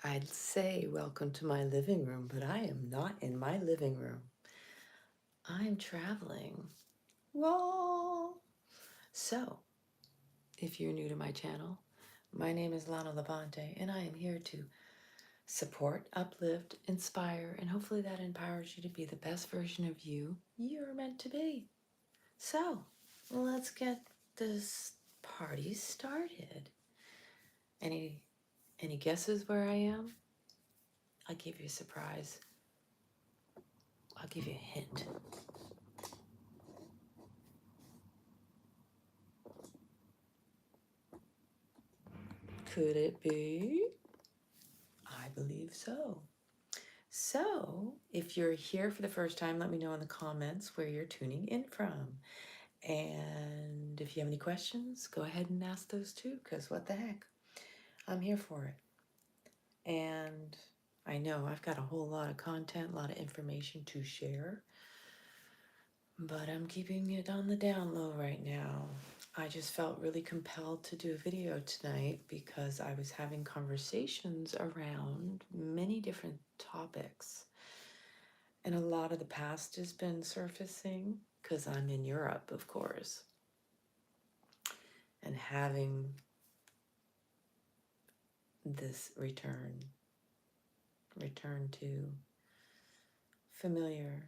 I'd say welcome to my living room, but I am not in my living room. I'm traveling. Whoa! So, if you're new to my channel, my name is Lana Levante, and I am here to support, uplift, inspire, and hopefully that empowers you to be the best version of you you're meant to be. So, let's get this party started. Any guesses where I am? I'll give you a surprise. I'll give you a hint. Could it be? I believe so. So, if you're here for the first time, let me know in the comments where you're tuning in from. And if you have any questions, go ahead and ask those too, because what the heck? I'm here for it. And I know I've got a whole lot of content, a lot of information to share, but I'm keeping it on the down low right now. I just felt really compelled to do a video tonight because I was having conversations around many different topics. And a lot of the past has been surfacing because I'm in Europe, of course. And having this return to familiar,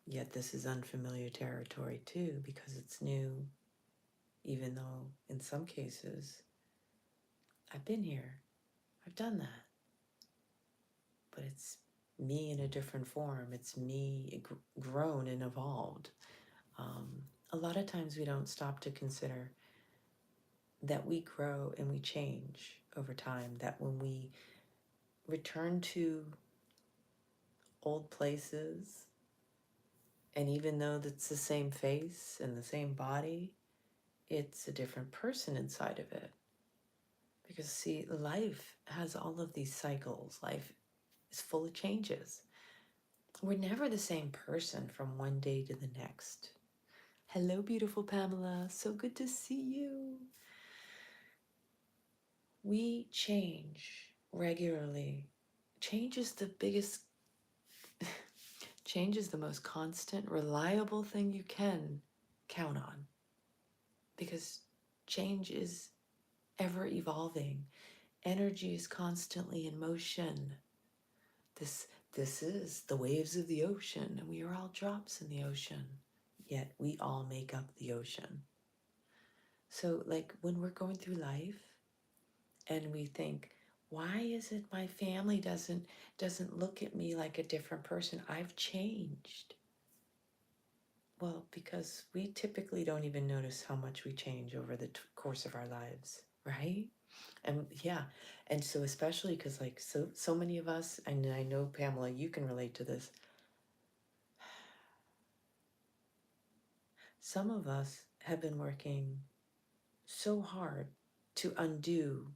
yet this is unfamiliar territory too, because it's new, even though in some cases I've been here, I've done that, but it's me in a different form. It's me grown and evolved. A lot of times we don't stop to consider that we grow and we change over time, that when we return to old places, and even though it's the same face and the same body, it's a different person inside of it. Because see, life has all of these cycles. Life is full of changes. We're never the same person from one day to the next. Hello, beautiful Pamela. So good to see you. We change regularly. Change is the biggest, change is the most constant, reliable thing you can count on. Because change is ever evolving. Energy is constantly in motion. This is the waves of the ocean, and we are all drops in the ocean, yet we all make up the ocean. So like when we're going through life and we think, why is it my family doesn't look at me like a different person? I've changed. Well, because we typically don't even notice how much we change over the course of our lives, right? And yeah, and so especially because like so many of us, and I know Pamela, you can relate to this. Some of us have been working so hard to undo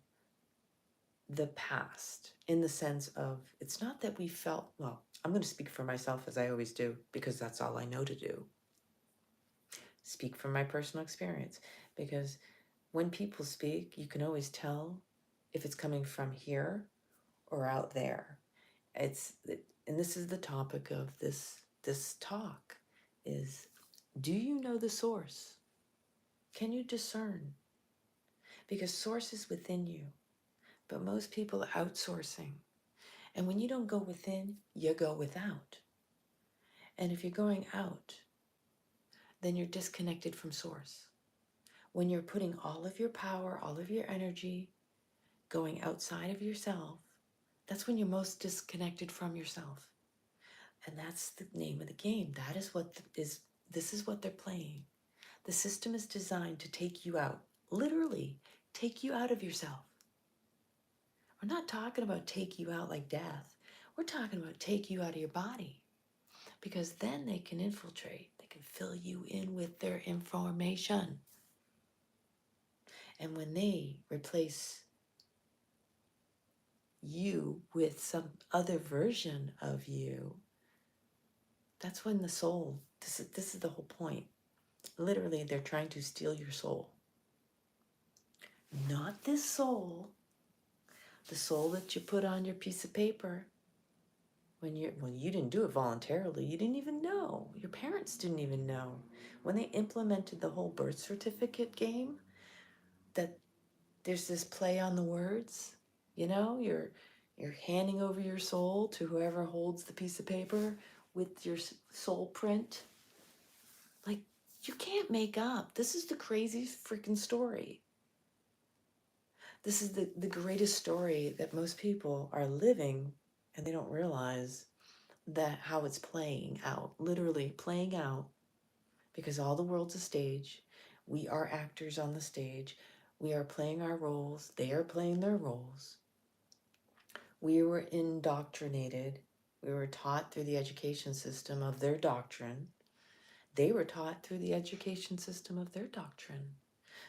the past, in the sense of, it's not that we felt, well, I'm going to speak for myself as I always do, because that's all I know to do. Speak from my personal experience, because when people speak, you can always tell if it's coming from here or out there. And this is the topic of this talk is, do you know the source? Can you discern? Because source is within you, but most people are outsourcing. And when you don't go within, you go without. And if you're going out, then you're disconnected from source. When you're putting all of your power, all of your energy going outside of yourself, that's when you're most disconnected from yourself. And that's the name of the game. That is what this is what they're playing. The system is designed to take you out, literally take you out of yourself. We're not talking about take you out like death. We're talking about take you out of your body, because then they can infiltrate. They can fill you in with their information. And when they replace you with some other version of you, that's when the soul, this is the whole point. Literally, they're trying to steal your soul. Not this soul, The soul that you put on your piece of paper when you didn't do it voluntarily. You didn't even know. Your parents didn't even know. When they implemented the whole birth certificate game, that there's this play on the words, you're handing over your soul to whoever holds the piece of paper with your soul print. Like, you can't make up. This is the craziest freaking story. This is the greatest story that most people are living, and they don't realize that how it's playing out, literally playing out, because all the world's a stage. We are actors on the stage. We are playing our roles. They are playing their roles. We were indoctrinated. We were taught through the education system of their doctrine. They were taught through the education system of their doctrine.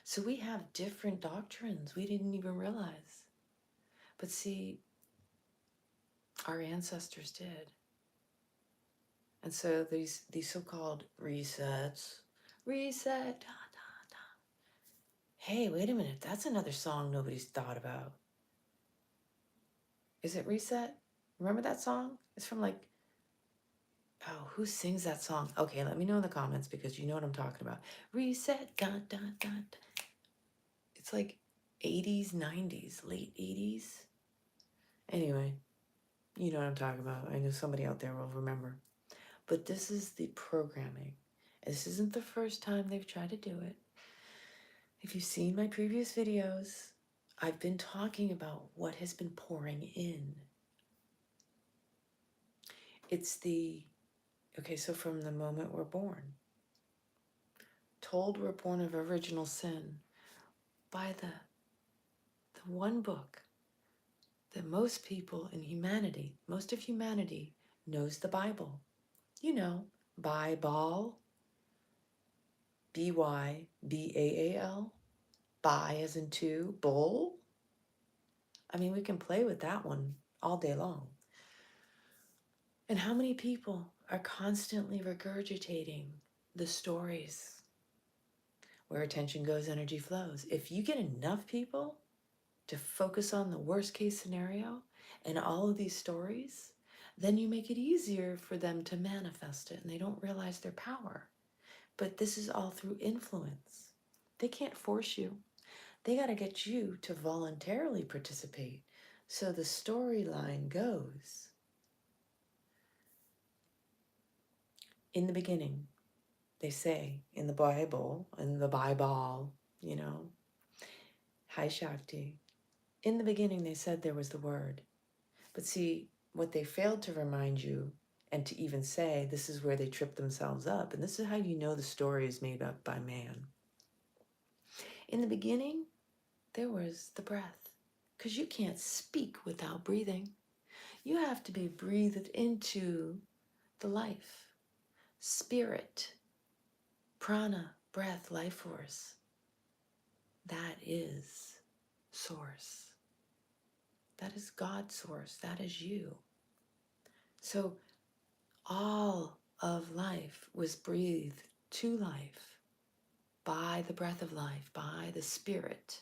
So we have different doctrines we didn't even realize. But see, our ancestors did. And so these so-called resets, reset, da, da, da. Hey, wait a minute, that's another song nobody's thought about. Is it Reset? Remember that song? It's from like, oh, who sings that song? Okay, let me know in the comments because you know what I'm talking about. Reset, da, da, da, da. It's like 80s, 90s, late 80s. Anyway, you know what I'm talking about. I know somebody out there will remember. But this is the programming. This isn't the first time they've tried to do it. If you've seen my previous videos, I've been talking about what has been pouring in. It's so from the moment we're born, told we're born of original sin by the one book that most people in humanity, most of humanity knows, the Bible. Bible, B-Y-B-A-A-L, by as in two, bull. I mean, we can play with that one all day long. And how many people are constantly regurgitating the stories? Where attention goes, energy flows. If you get enough people to focus on the worst case scenario and all of these stories, then you make it easier for them to manifest it, and they don't realize their power. But this is all through influence. They can't force you. They got to get you to voluntarily participate. So the storyline goes, in the beginning, they say in the Bible, Hi Shakti. In the beginning, they said there was the Word. But see, what they failed to remind you and to even say, this is where they tripped themselves up. And this is how you know the story is made up by man. In the beginning, there was the breath. Because you can't speak without breathing. You have to be breathed into the life. Spirit, prana, breath, life force. That is source. That is God's source. That is you. So all of life was breathed to life by the breath of life, by the spirit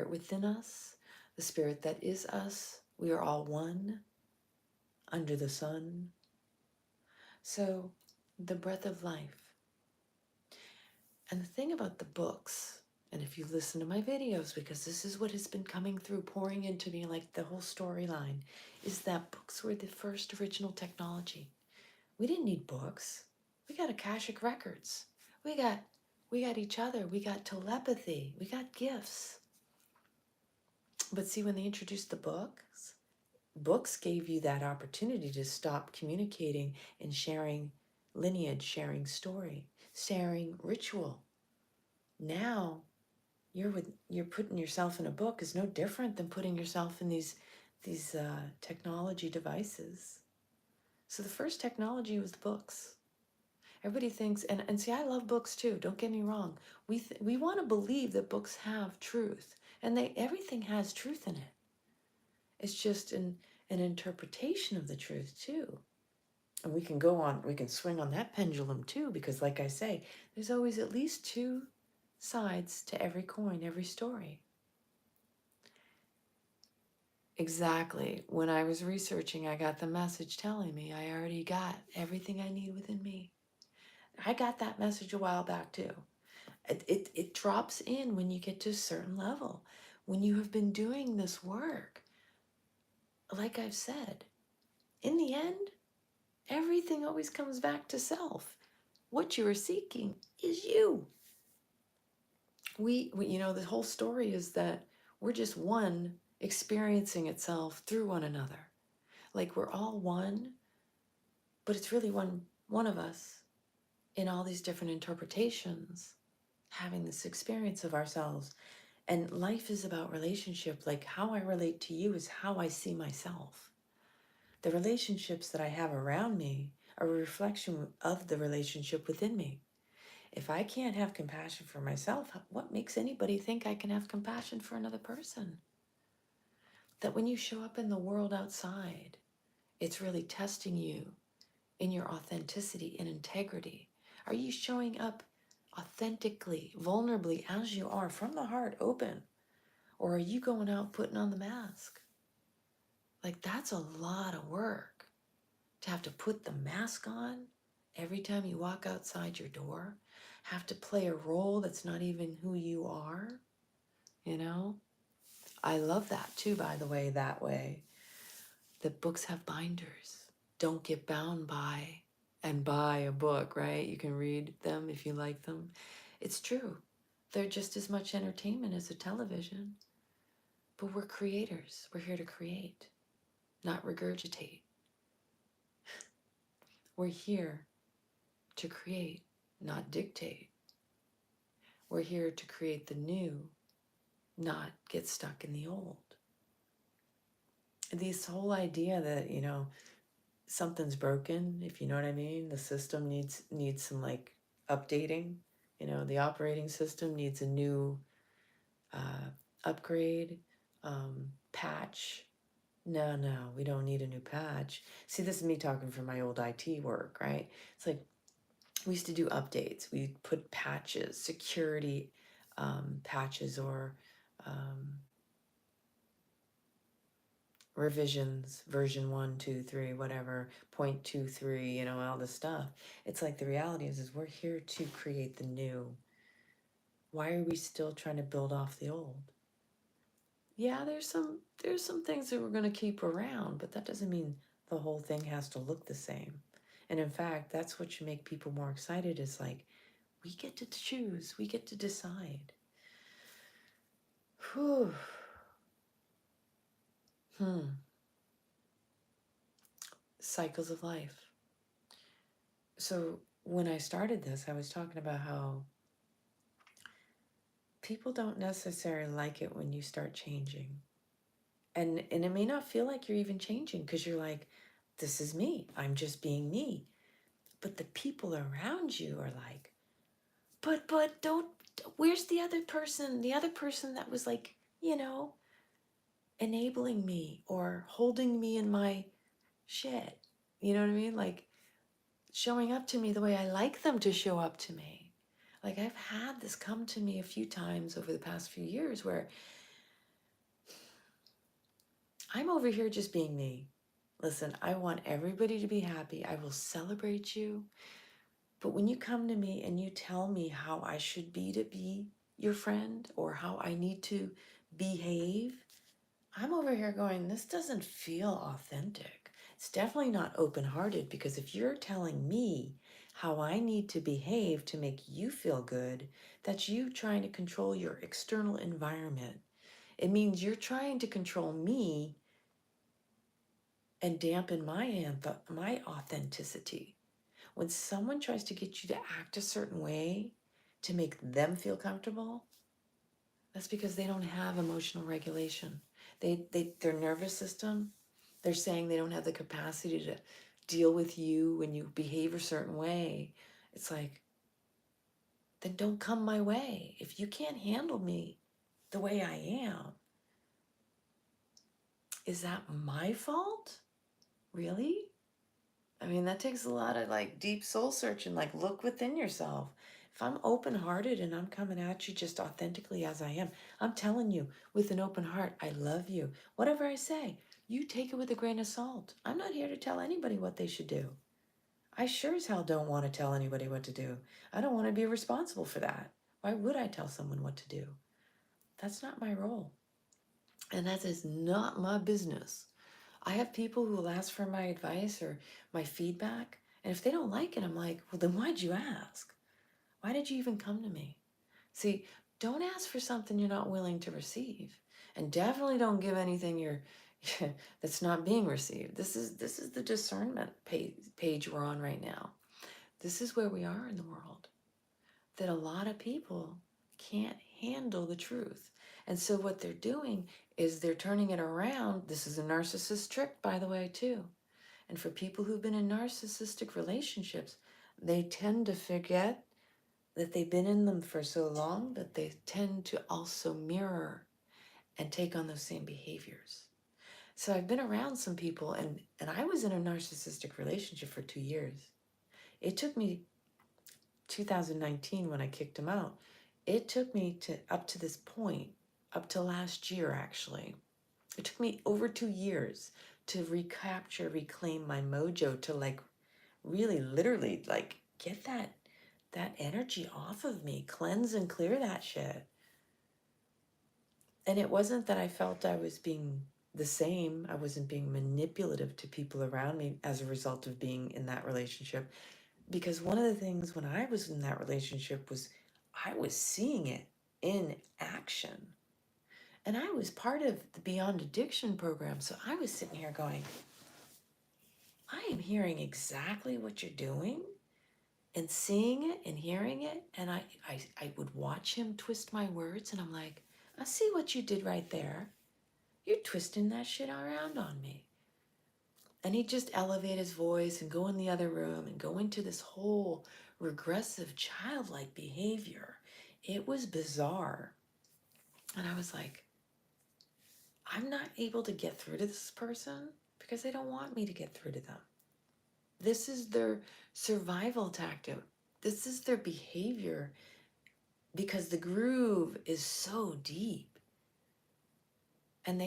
within us, the spirit that is us. We are all one under the sun. So the breath of life. And the thing about the books, and if you listen to my videos, because this is what has been coming through, pouring into me like the whole storyline, is that books were the first original technology. We didn't need books. We got Akashic records. We got each other. We got telepathy. We got gifts. But see, when they introduced the books gave you that opportunity to stop communicating and sharing lineage, sharing story, sharing ritual. Now, you're putting yourself in a book is no different than putting yourself in these technology devices. So the first technology was the books. Everybody thinks, and see, I love books too. Don't get me wrong. We want to believe that books have truth, and everything has truth in it. It's just an interpretation of the truth too. And we can swing on that pendulum too, because like I say, there's always at least two sides to every coin, every story. exactly. When I was researching, I got the message telling me I already got everything I need within me. I got that message a while back too. It drops in when you get to a certain level. When you have been doing this work, like I've said, in the end, everything always comes back to self. What you are seeking is you. The whole story is that we're just one experiencing itself through one another. Like we're all one, but it's really one of us in all these different interpretations having this experience of ourselves. And life is about relationship. Like how I relate to you is how I see myself. The relationships that I have around me are a reflection of the relationship within me. If I can't have compassion for myself, what makes anybody think I can have compassion for another person? That when you show up in the world outside, it's really testing you in your authenticity and integrity. Are you showing up authentically, vulnerably as you are, from the heart, open? Or are you going out putting on the mask? Like that's a lot of work to have to put the mask on every time you walk outside your door, have to play a role that's not even who you are, you know? I love that too, by the way, that way. That books have binders. Don't get bound by and buy a book, right? You can read them if you like them. It's true. They're just as much entertainment as a television. But we're creators. We're here to create, not regurgitate. We're here to create, not dictate. We're here to create the new, not get stuck in the old. This whole idea that, something's broken, if you know what I mean, the system needs some like updating. The operating system needs a new upgrade, patch. No, we don't need a new patch. See, this is me talking from my old IT work, right? It's like we used to do updates. We put patches, security patches, or revisions, version 1, 2, 3, whatever, 0.23, all this stuff. It's like the reality is we're here to create the new. Why are we still trying to build off the old? Yeah, there's some things that we're going to keep around, but that doesn't mean the whole thing has to look the same. And in fact, that's what should make people more excited, is like, we get to choose, we get to decide. Whew. Cycles of life. So when I started this, I was talking about how people don't necessarily like it when you start changing. And it may not feel like you're even changing because you're like, this is me. I'm just being me. But the people around you are like, but don't, where's the other person? The other person that was like, enabling me or holding me in my shit. You know what I mean? Like showing up to me the way I like them to show up to me. Like I've had this come to me a few times over the past few years where I'm over here just being me. Listen, I want everybody to be happy. I will celebrate you. But when you come to me and you tell me how I should be to be your friend or how I need to behave, I'm over here going, this doesn't feel authentic. It's definitely not open-hearted, because if you're telling me how I need to behave to make you feel good, that's you trying to control your external environment. It means you're trying to control me and dampen my authenticity. When someone tries to get you to act a certain way to make them feel comfortable, that's because they don't have emotional regulation. Their nervous system, they're saying they don't have the capacity to deal with you when you behave a certain way. It's like, then don't come my way. If you can't handle me the way I am, is that my fault? Really? I mean, that takes a lot of like deep soul searching, like look within yourself. If I'm open-hearted and I'm coming at you just authentically as I am, I'm telling you with an open heart, I love you. Whatever I say, you take it with a grain of salt. I'm not here to tell anybody what they should do. I sure as hell don't want to tell anybody what to do. I don't want to be responsible for that. Why would I tell someone what to do? That's not my role. And that is not my business. I have people who will ask for my advice or my feedback. And if they don't like it, I'm like, well, then why'd you ask? Why did you even come to me? See, don't ask for something you're not willing to receive. And definitely don't give anything that's not being received. This is the discernment page we're on right now. This is where we are in the world. That a lot of people can't handle the truth. And so what they're doing is they're turning it around. This is a narcissist trick, by the way, too. And for people who've been in narcissistic relationships, they tend to forget that they've been in them for so long that they tend to also mirror and take on those same behaviors. So I've been around some people, and I was in a narcissistic relationship for 2 years. It took me 2019 when I kicked him out. It took me up to this point, up to last year actually. It took me over 2 years to reclaim my mojo, to like really literally like get that energy off of me, cleanse and clear that shit. And it wasn't that I felt I was being the same. I wasn't being manipulative to people around me as a result of being in that relationship. Because one of the things when I was in that relationship was I was seeing it in action. And I was part of the Beyond Addiction program. So I was sitting here going, I am hearing exactly what you're doing and seeing it and hearing it. And I would watch him twist my words, and I'm like, I see what you did right there. You're twisting that shit around on me. And he'd just elevate his voice and go in the other room and go into this whole regressive childlike behavior. It was bizarre. And I was like, I'm not able to get through to this person because they don't want me to get through to them. This is their survival tactic. This is their behavior because the groove is so deep. And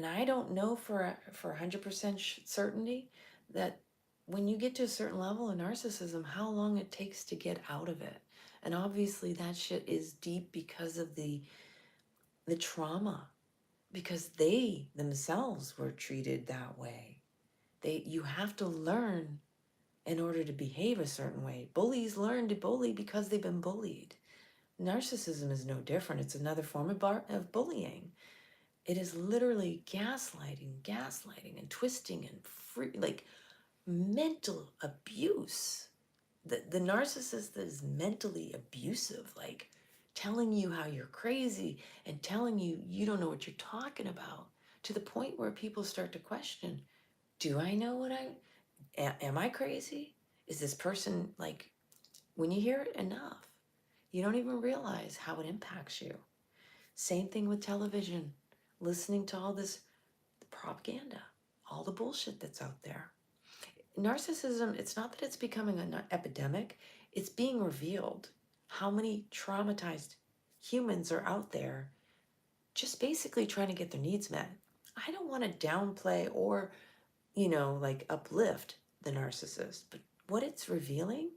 I don't know for 100% certainty that when you get to a certain level of narcissism, how long it takes to get out of it. And obviously that shit is deep because of the trauma, because they themselves were treated that way. You have to learn in order to behave a certain way. Bullies learn to bully because they've been bullied. Narcissism is no different. It's another form of bullying. It is literally gaslighting and twisting and like mental abuse. The narcissist that is mentally abusive, like telling you how you're crazy and telling you don't know what you're talking about, to the point where people start to question, do I know am I crazy? Is this person like, when you hear it enough, you don't even realize how it impacts you. Same thing with television. Listening to all this propaganda, all the bullshit that's out there. Narcissism, it's not that it's becoming an epidemic, it's being revealed. How many traumatized humans are out there just basically trying to get their needs met? I don't want to downplay or, like uplift the narcissist, but what it's revealing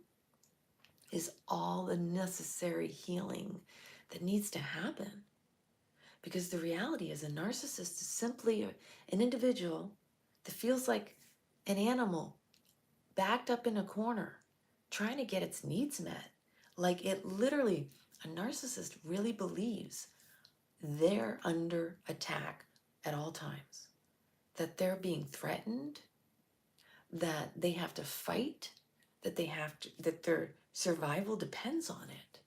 is all the necessary healing that needs to happen. Because the reality is a narcissist is simply an individual that feels like an animal backed up in a corner trying to get its needs met. Like it literally, a narcissist really believes they're under attack at all times, that they're being threatened, that they have to fight, that that their survival depends on it.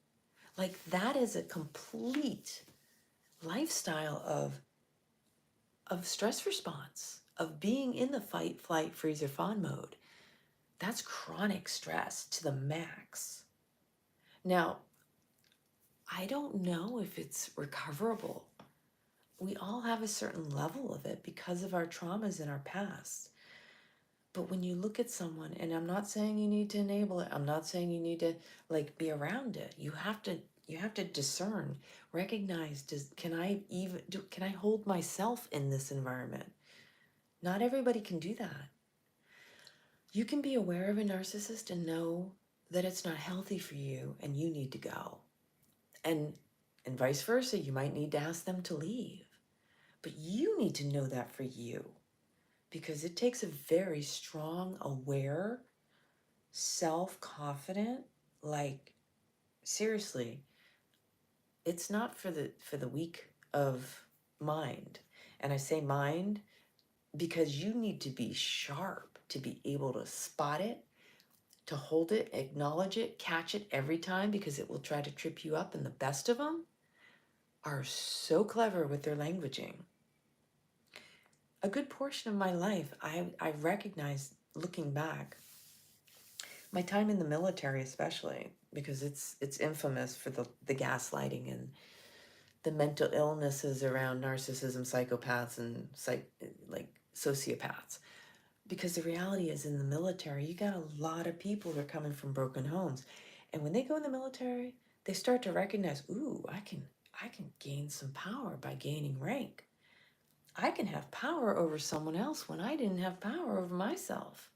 Like that is a complete lifestyle of stress response, of being in the fight, flight, freeze, or fawn mode. That's chronic stress to the max. Now, I don't know if it's recoverable. We all have a certain level of it because of our traumas in our past. But when you look at someone, and I'm not saying you need to enable it, I'm not saying you need to like be around it. You have to discern, recognize, can I hold myself in this environment? Not everybody can do that. You can be aware of a narcissist and know that it's not healthy for you and you need to go. And vice versa, you might need to ask them to leave. But you need to know that for you, because it takes a very strong, aware, self-confident, like seriously, it's not for the weak of mind. And I say mind because you need to be sharp to be able to spot it, to hold it, acknowledge it, catch it every time, because it will try to trip you up. And the best of them are so clever with their languaging. A good portion of my life, I recognize, looking back, my time in the military especially, because it's infamous for the gaslighting and the mental illnesses around narcissism, psychopaths, and like sociopaths. Because the reality is, in the military, you got a lot of people who are coming from broken homes. And when they go in the military, they start to recognize, ooh, I can gain some power by gaining rank. I can have power over someone else when I didn't have power over myself.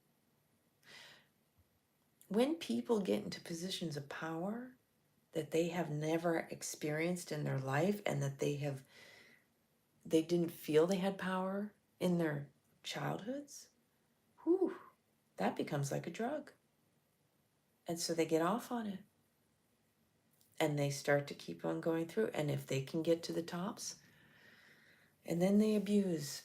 When people get into positions of power that they have never experienced in their life, and that they didn't feel they had power in their childhoods, whew, that becomes like a drug. And so they get off on it. And they start to keep on going through. And if they can get to the tops, and then they abuse,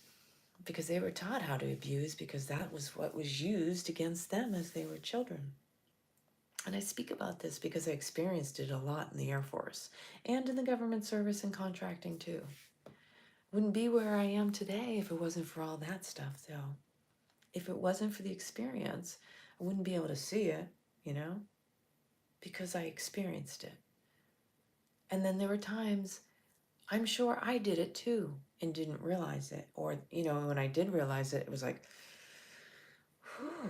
because they were taught how to abuse, because that was what was used against them as they were children. And I speak about this because I experienced it a lot in the Air Force and in the government service and contracting too. Wouldn't be where I am today if it wasn't for all that stuff, though. If it wasn't for the experience, I wouldn't be able to see it, because I experienced it. And then there were times, I'm sure I did it too and didn't realize it. Or, when I did realize it, it was like, whew,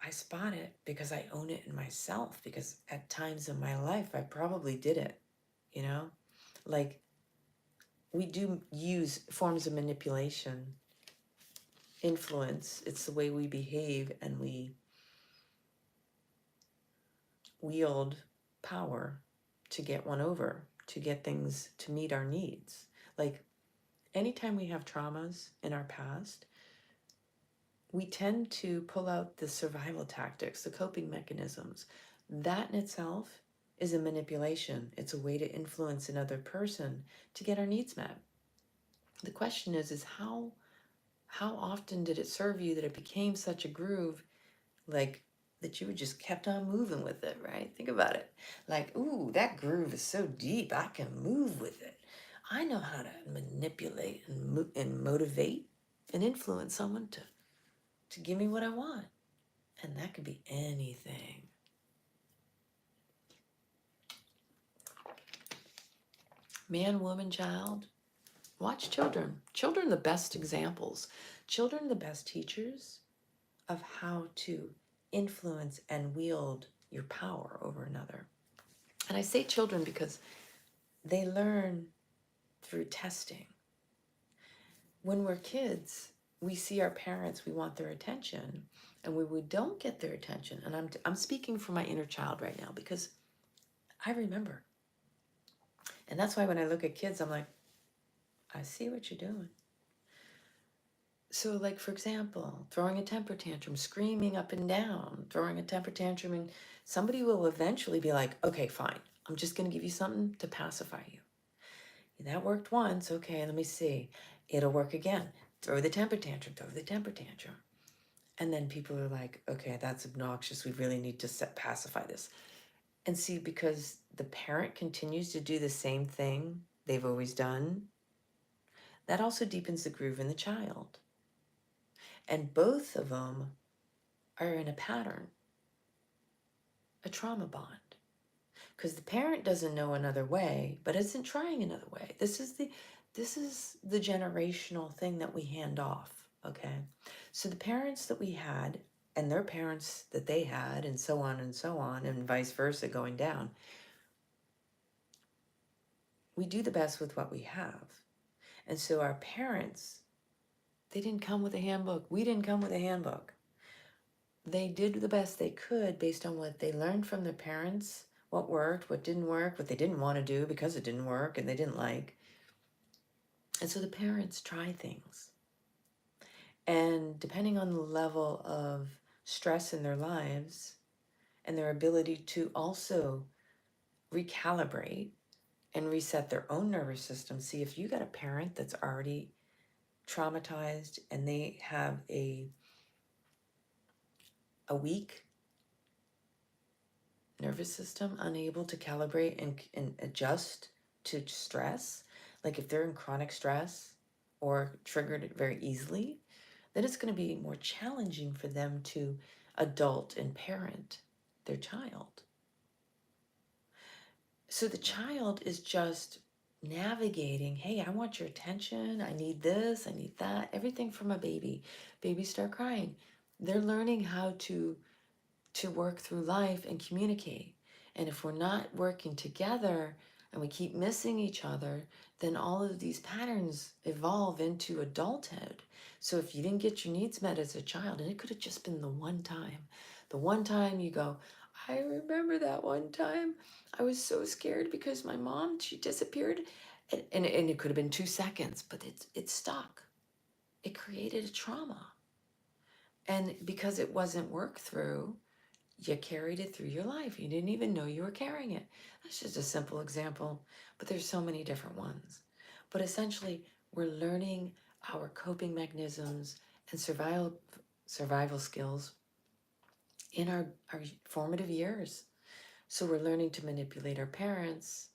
I spot it because I own it in myself. Because at times in my life, I probably did it, Like, we do use forms of manipulation, influence. It's the way we behave, and we wield power to get one over, to get things to meet our needs. Like, anytime we have traumas in our past, we tend to pull out the survival tactics, the coping mechanisms. That in itself is a manipulation. It's a way to influence another person to get our needs met. The question is how often did it serve you that it became such a groove, like, that you just kept on moving with it, right? Think about it. Like, ooh, that groove is so deep, I can move with it. I know how to manipulate and motivate and influence someone to give me what I want. And that could be anything. Man, woman, child. Watch children. Children are the best examples. Children are the best teachers of how to influence and wield your power over another. And I say children because they learn through testing. When we're kids, we see our parents, we want their attention, and when we don't get their attention, and I'm speaking for my inner child right now, because I remember. And that's why when I look at kids, I'm like, I see what you're doing. So, like, for example, throwing a temper tantrum, screaming up and down, throwing a temper tantrum, and somebody will eventually be like, okay, fine, I'm just going to give you something to pacify you. That worked once, okay, let me see. It'll work again. Throw the temper tantrum, throw the temper tantrum. And then people are like, okay, that's obnoxious. We really need to pacify this. And see, because the parent continues to do the same thing they've always done, that also deepens the groove in the child. And both of them are in a pattern, a trauma bond. Because the parent doesn't know another way, but isn't trying another way. This is the generational thing that we hand off. okay? So the parents that we had and their parents that they had, and so on and so on, and vice versa going down, we do the best with what we have. And so our parents, they didn't come with a handbook. We didn't come with a handbook. They did the best they could based on what they learned from their parents, what worked, what didn't work, what they didn't want to do because it didn't work and they didn't like. And so the parents try things. And depending on the level of stress in their lives and their ability to also recalibrate and reset their own nervous system, see if you got a parent that's already traumatized and they have a weak nervous system, unable to calibrate and adjust to stress, like if they're in chronic stress or triggered very easily, then it's going to be more challenging for them to adult and parent their child. So the child is just navigating, hey, I want your attention, I need this, I need that, everything from a baby. Babies start crying. They're learning how to work through life and communicate. And if we're not working together and we keep missing each other, then all of these patterns evolve into adulthood. So if you didn't get your needs met as a child, and it could have just been the one time you go, I remember that one time I was so scared because my mom, she disappeared. And it could have been 2 seconds, but it stuck. It created a trauma. And because it wasn't worked through, you carried it through your life. You didn't even know you were carrying it. That's just a simple example, but there's so many different ones. But essentially, we're learning our coping mechanisms and survival skills in our formative years. So we're learning to manipulate our parents,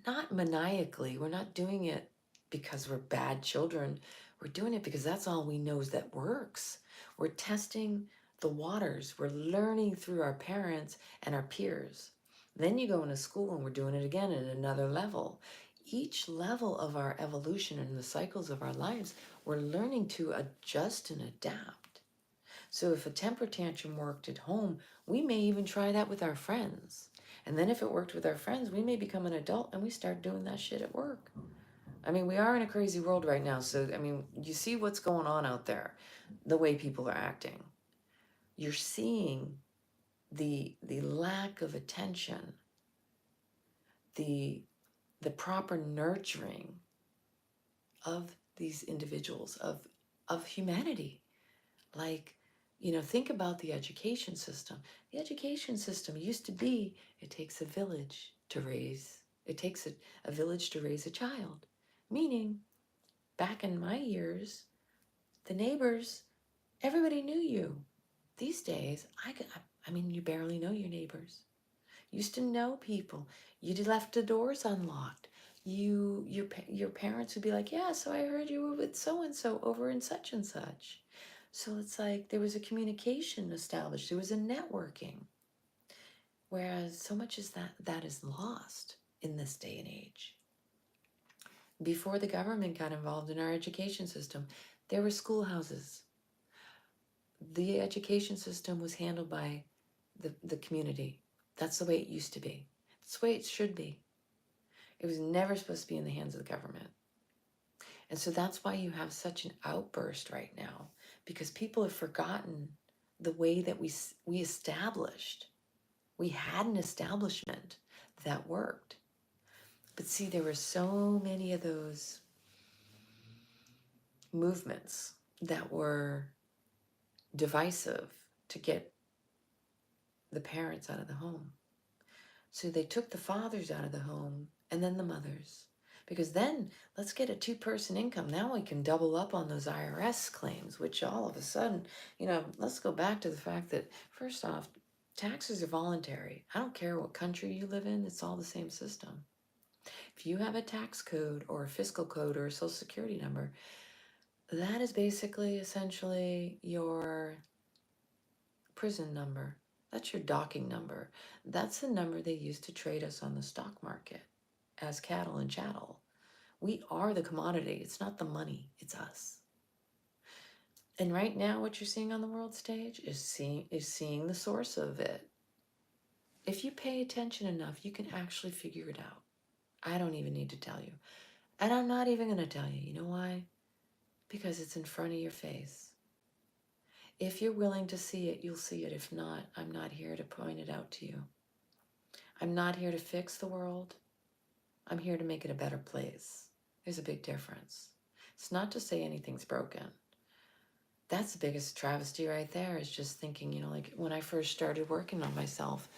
not maniacally. We're not doing it because we're bad children. We're doing it because that's all we know is that works. We're testing the waters. We're learning through our parents and our peers. Then you go into school and we're doing it again at another level. Each level of our evolution and the cycles of our lives, we're learning to adjust and adapt. So if a temper tantrum worked at home, we may even try that with our friends. And then if it worked with our friends, we may become an adult and we start doing that shit at work. I mean, we are in a crazy world right now. So, I mean, you see what's going on out there, the way people are acting. You're seeing the lack of attention, the proper nurturing of these individuals, of humanity. Like, you know, think about the education system. The education system used to be, it takes a village to raise, it takes a village to raise a child. Meaning, back in my years, the neighbors, everybody knew you. These days, I mean, you barely know your neighbors. You used to know people. You left the doors unlocked. Your parents would be like, yeah, so I heard you were with so-and-so over in such and such. So it's like there was a communication established. There was a networking. Whereas so much as that is lost in this day and age. Before the government got involved in our education system, there were schoolhouses. The education system was handled by the community. That's the way it used to be. That's the way it should be. It was never supposed to be in the hands of the government. And so that's why you have such an outburst right now, because people have forgotten the way that we established. We had an establishment that worked. But see, there were so many of those movements that were divisive to get the parents out of the home. So they took the fathers out of the home and then the mothers. Because then let's get a 2-person income. Now we can double up on those IRS claims, which all of a sudden, you know, let's go back to the fact that, first off, taxes are voluntary. I don't care what country you live in, it's all the same system. If you have a tax code or a fiscal code or a social security number, that is basically essentially your prison number. That's your docking number. That's the number they use to trade us on the stock market as cattle and chattel. We are the commodity. It's not the money, it's us. And right now, what you're seeing on the world stage is seeing the source of it. If you pay attention enough, you can actually figure it out. I don't even need to tell you. And I'm not even going to tell you. You know why? Because it's in front of your face. If you're willing to see it, you'll see it. If not, I'm not here to point it out to you. I'm not here to fix the world. I'm here to make it a better place. There's a big difference. It's not to say anything's broken. That's the biggest travesty right there, is just thinking, you know, like when I first started working on myself,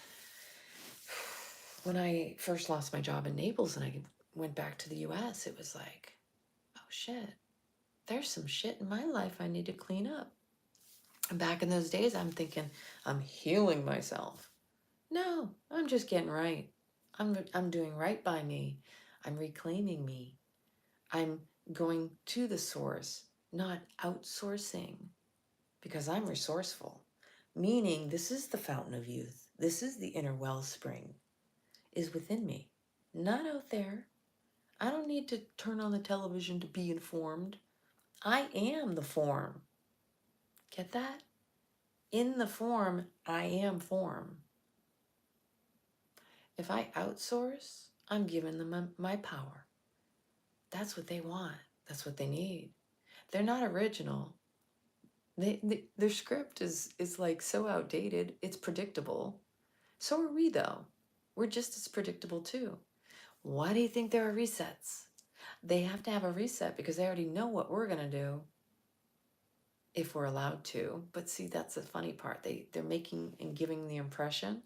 when I first lost my job in Naples and I went back to the US, it was like, oh shit, there's some shit in my life I need to clean up. And back in those days, I'm thinking, I'm healing myself. No, I'm just getting right. I'm doing right by me. I'm reclaiming me. I'm going to the source, not outsourcing, because I'm resourceful. Meaning, this is the fountain of youth. This is the inner wellspring, is within me, not out there. I don't need to turn on the television to be informed. I am the form. Get that? In the form, I am form. If I outsource, I'm giving them my power. That's what they want. That's what they need. They're not original. Their script is like so outdated. It's predictable. So are we, though. We're just as predictable too. Why do you think there are resets? They have to have a reset because they already know what we're going to do if we're allowed to. But see, that's the funny part. They're making and giving the impression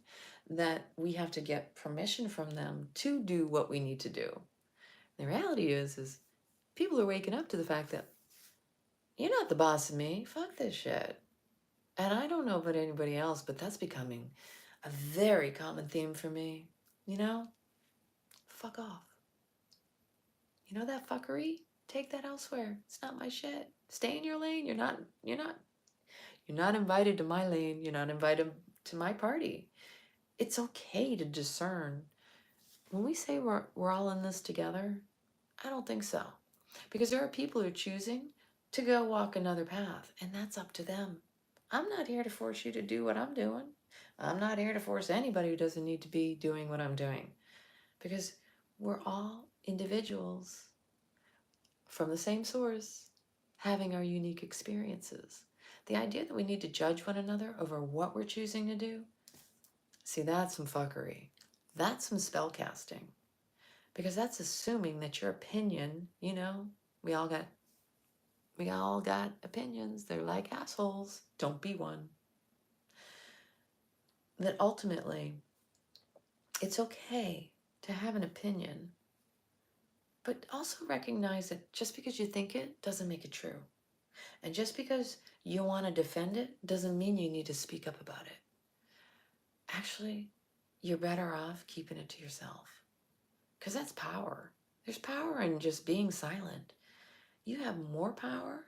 that we have to get permission from them to do what we need to do. The reality is people are waking up to the fact that you're not the boss of me. Fuck this shit. And I don't know about anybody else, but that's becoming a very common theme for me. You know? Fuck off. You know that fuckery? Take that elsewhere. It's not my shit. Stay in your lane. You're not invited to my lane. You're not invited to my party. It's okay to discern. When we say we're all in this together, I don't think so. Because there are people who are choosing to go walk another path, and that's up to them. I'm not here to force you to do what I'm doing. I'm not here to force anybody who doesn't need to be doing what I'm doing. Because we're all individuals from the same source, having our unique experiences. The idea that we need to judge one another over what we're choosing to do, see, that's some fuckery. That's some spell casting. Because that's assuming that your opinion, you know, we all got opinions. They're like assholes. Don't be one. That ultimately, it's okay to have an opinion, but also recognize that just because you think it doesn't make it true. And just because you want to defend it doesn't mean you need to speak up about it. Actually, you're better off keeping it to yourself. Because that's power. There's power in just being silent. You have more power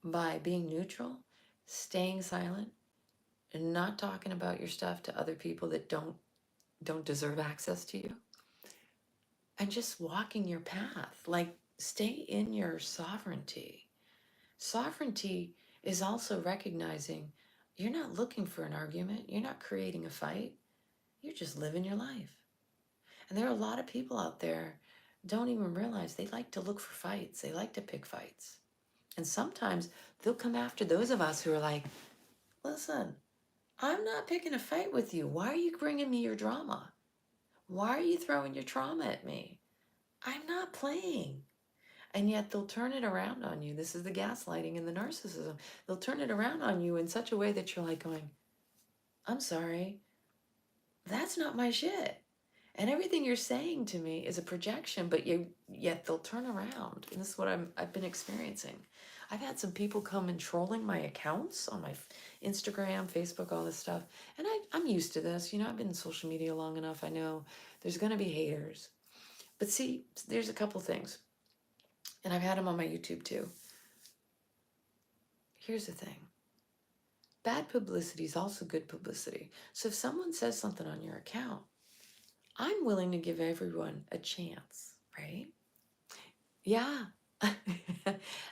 by being neutral, staying silent, and not talking about your stuff to other people that don't deserve access to you. And just walking your path. Like, stay in your sovereignty. Sovereignty is also recognizing you're not looking for an argument. You're not creating a fight. You're just living your life. And there are a lot of people out there don't even realize they like to look for fights. They like to pick fights. And sometimes they'll come after those of us who are like, listen, I'm not picking a fight with you. Why are you bringing me your drama? Why are you throwing your trauma at me? I'm not playing. And yet they'll turn it around on you. This is the gaslighting and the narcissism. They'll turn it around on you in such a way that you're like going, I'm sorry, that's not my shit. And everything you're saying to me is a projection, but yet they'll turn around. And this is what I've been experiencing. I've had some people come and trolling my accounts on my Instagram, Facebook, all this stuff. And I'm used to this. You know, I've been in social media long enough. I know there's going to be haters. But see, there's a couple things. And I've had them on my YouTube too. Here's the thing. Bad publicity is also good publicity. So if someone says something on your account, I'm willing to give everyone a chance, right? Yeah,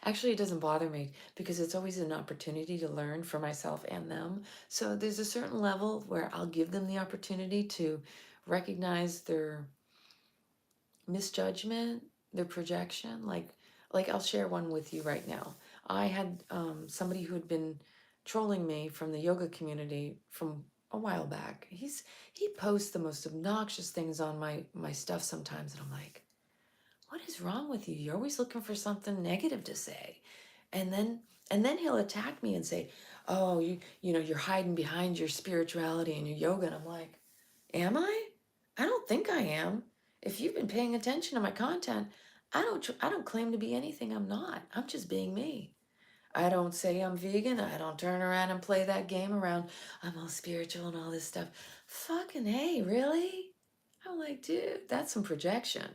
Actually, it doesn't bother me because it's always an opportunity to learn for myself and them. So there's a certain level where I'll give them the opportunity to recognize their misjudgment, their projection. Like I'll share one with you right now. I had somebody who had been trolling me from the yoga community from a while back. He posts the most obnoxious things on my stuff sometimes, and I'm like, what is wrong with you? You're always looking for something negative to say. And then he'll attack me and say, oh, you know, you're hiding behind your spirituality and your yoga. And I'm like, am I? I don't think I am. If you've been paying attention to my content, I don't claim to be anything I'm not. I'm just being me. I don't say I'm vegan. I don't turn around and play that game around. I'm all spiritual and all this stuff. Fucking hey, really? I'm like, dude, that's some projection.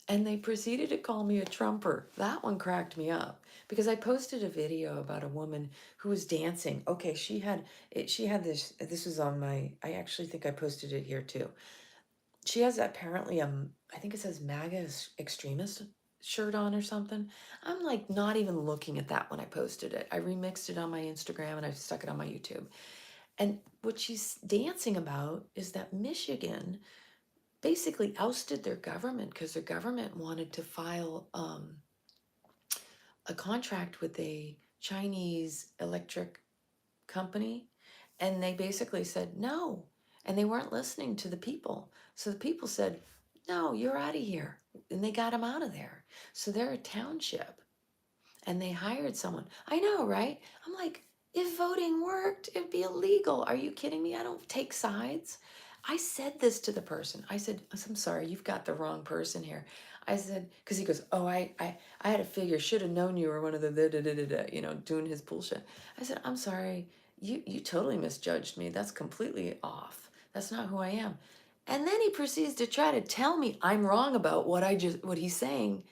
And they proceeded to call me a Trumper. That one cracked me up because I posted a video about a woman who was dancing. Okay, she had this was on my, I actually think I posted it here too. She has apparently I think it says MAGA extremist shirt on or something. I'm like not even looking at that when I posted it. I remixed it on my Instagram and I stuck it on my YouTube. And what she's dancing about is that Michigan basically ousted their government because their government wanted to file a contract with a Chinese electric company. And they basically said no. And they weren't listening to the people. So the people said, no, you're out of here. And they got them out of there. So they're a township. And they hired someone. I know, right? I'm like, if voting worked, it'd be illegal. Are you kidding me? I don't take sides. I said this to the person. I said, I'm sorry, you've got the wrong person here. I said, because he goes, oh, I had a figure, should have known you were one of the you know, doing his bullshit. I said, I'm sorry, you totally misjudged me. That's completely off. That's not who I am. And then he proceeds to try to tell me I'm wrong about what he's saying,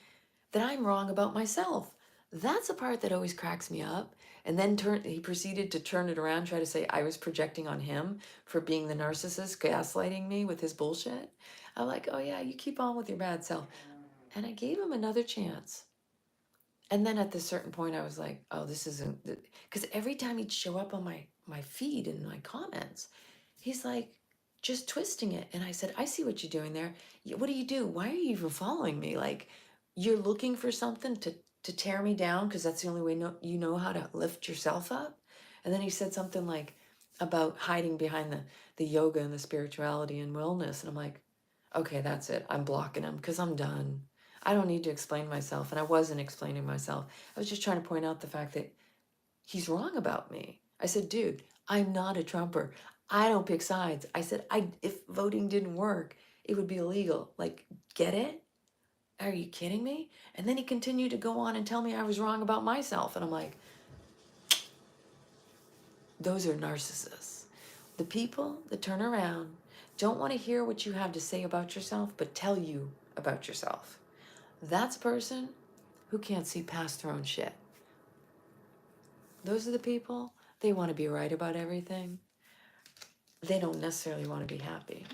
that I'm wrong about myself. That's the part that always cracks me up. And then he proceeded to turn it around, try to say I was projecting on him for being the narcissist, gaslighting me with his bullshit. I'm like, oh yeah, you keep on with your bad self. And I gave him another chance. And then at this certain point, I was like, oh, this isn't, because every time he'd show up on my feed and my comments, he's like, just twisting it. And I said, I see what you're doing there. What do you do? Why are you even following me? Like, you're looking for something to tear me down because that's the only way you know how to lift yourself up. And then he said something like about hiding behind the yoga and the spirituality and wellness. And I'm like, okay, that's it. I'm blocking him because I'm done. I don't need to explain myself. And I wasn't explaining myself. I was just trying to point out the fact that he's wrong about me. I said, dude, I'm not a Trumper. I don't pick sides. I said, if voting didn't work, it would be illegal. Like, get it? Are you kidding me? And then he continued to go on and tell me I was wrong about myself. And I'm like, those are narcissists. The people that turn around don't want to hear what you have to say about yourself, but tell you about yourself. That's a person who can't see past their own shit. Those are the people, they want to be right about everything. They don't necessarily want to be happy.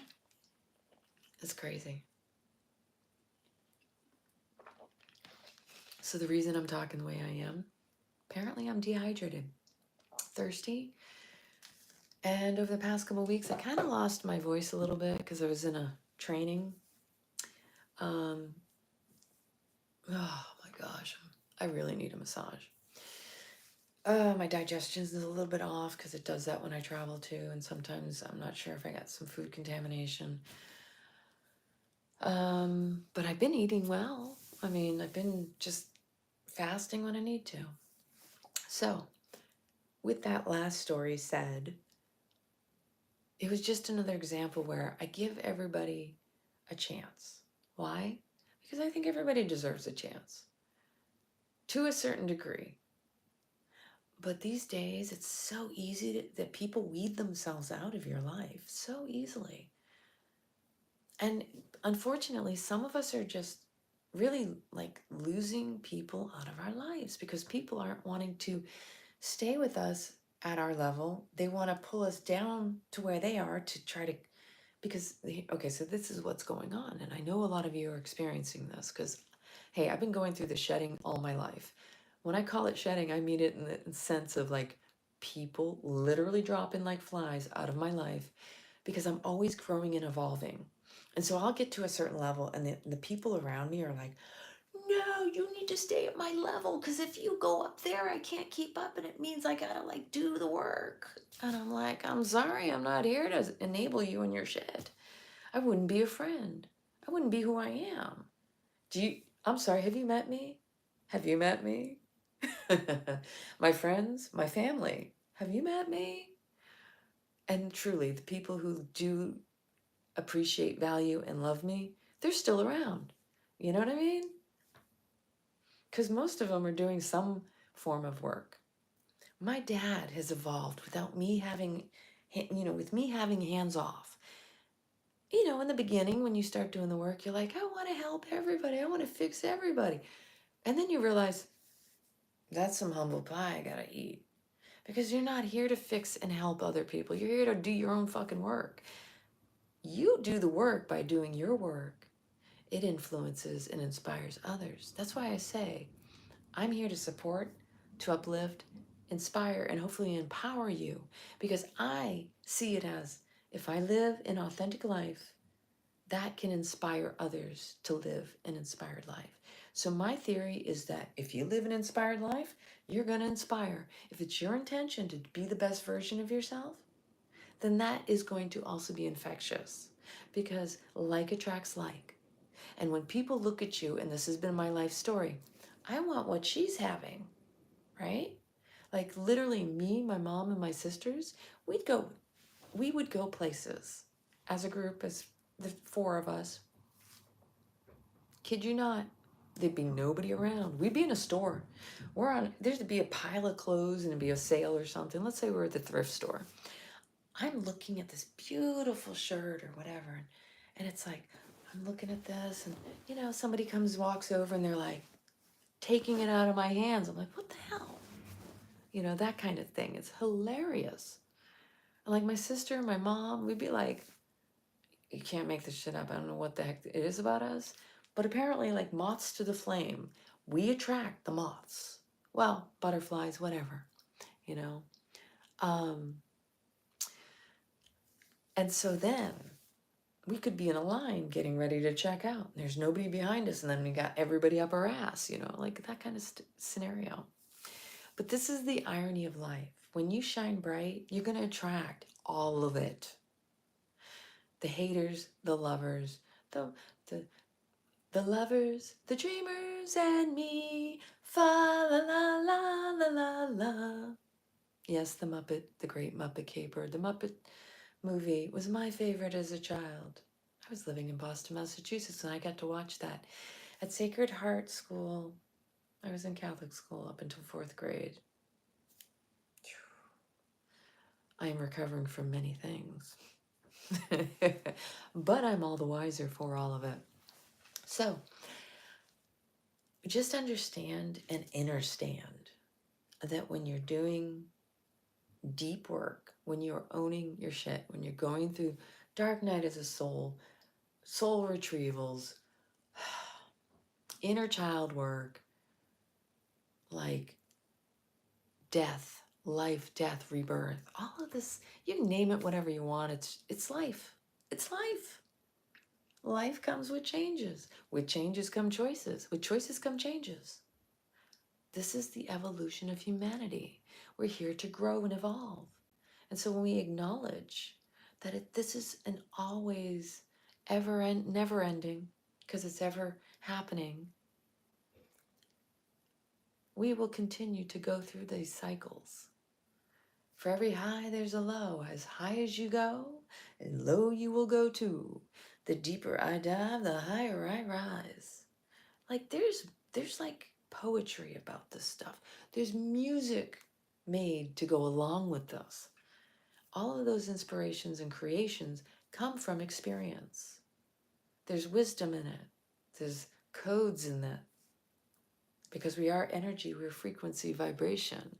It's crazy. So the reason I'm talking the way I am, apparently I'm dehydrated, thirsty. And over the past couple of weeks, I kind of lost my voice a little bit because I was in a training. Oh my gosh, I really need a massage. My digestion is a little bit off because it does that when I travel too. And sometimes I'm not sure if I got some food contamination. But I've been eating well. I mean, I've been just fasting when I need to. So, with that last story said, it was just another example where I give everybody a chance. Why? Because I think everybody deserves a chance to a certain degree. But these days, it's so easy that people weed themselves out of your life so easily. And unfortunately, some of us are just really like losing people out of our lives because people aren't wanting to stay with us at our level. They want to pull us down to where they are to try to, because, okay, so this is what's going on. And I know a lot of you are experiencing this because Hey, I've been going through the shedding all my life. When I call it shedding, I mean it in the sense of like people literally dropping like flies out of my life because I'm always growing and evolving. And so I'll get to a certain level and the people around me are like, no, you need to stay at my level because if you go up there, I can't keep up and it means I gotta like do the work. And I'm like, I'm sorry, I'm not here to enable you in your shit. I wouldn't be a friend. I wouldn't be who I am. I'm sorry, have you met me? Have you met me? My friends, my family, have you met me? And truly, the people who do appreciate, value, and love me, they're still around. You know what I mean? Because most of them are doing some form of work. My dad has evolved without me having, with me having hands off. In the beginning, when you start doing the work, you're like, I want to help everybody. I want to fix everybody. And then you realize, that's some humble pie I gotta eat. Because you're not here to fix and help other people. You're here to do your own fucking work. You do the work by doing your work. It influences and inspires others. That's why I say, I'm here to support, to uplift, inspire, and hopefully empower you. Because I see it as, if I live an authentic life, that can inspire others to live an inspired life. So my theory is that if you live an inspired life, you're going to inspire. If it's your intention to be the best version of yourself, then that is going to also be infectious, because like attracts like. And when people look at you, and this has been my life story, I want what she's having, right? Like literally me, my mom, and my sisters, we would go places as a group, as the four of us. Kid you not, there'd be nobody around. We'd be in a store. There'd be a pile of clothes and it'd be a sale or something. Let's say we're at the thrift store. I'm looking at this beautiful shirt or whatever. And it's like, I'm looking at this and, somebody walks over and they're like taking it out of my hands. I'm like, what the hell? That kind of thing. It's hilarious. And like my sister and my mom, we'd be like, you can't make this shit up. I don't know what the heck it is about us. But apparently, like moths to the flame, we attract the moths. Well, butterflies, whatever, you know. And so then we could be in a line getting ready to check out. There's nobody behind us, and then we got everybody up our ass, like that kind of scenario. But this is the irony of life. When you shine bright, you're going to attract all of it. The haters, the lovers, the lovers, the dreamers, and me. Fa la la la la la la. Yes, the great Muppet Caper. The Muppet movie was my favorite as a child. I was living in Boston, Massachusetts, and I got to watch that at Sacred Heart School. I was in Catholic school up until 4th grade. I am recovering from many things. But I'm all the wiser for all of it. So, just understand and understand that when you're doing deep work, when you're owning your shit, when you're going through dark night as a soul retrievals, inner child work, like death, life, death, rebirth, all of this, you can name it whatever you want. It's life. It's life. Life comes with changes. With changes come choices. With choices come changes. This is the evolution of humanity. We're here to grow and evolve. And so when we acknowledge that this is an always never ending, because it's ever happening, we will continue to go through these cycles. For every high, there's a low. As high as you go, and low you will go too. The deeper I dive, the higher I rise. Like there's like poetry about this stuff. There's music made to go along with this. All of those inspirations and creations come from experience. There's wisdom in it. There's codes in that. Because we are energy, we're frequency, vibration.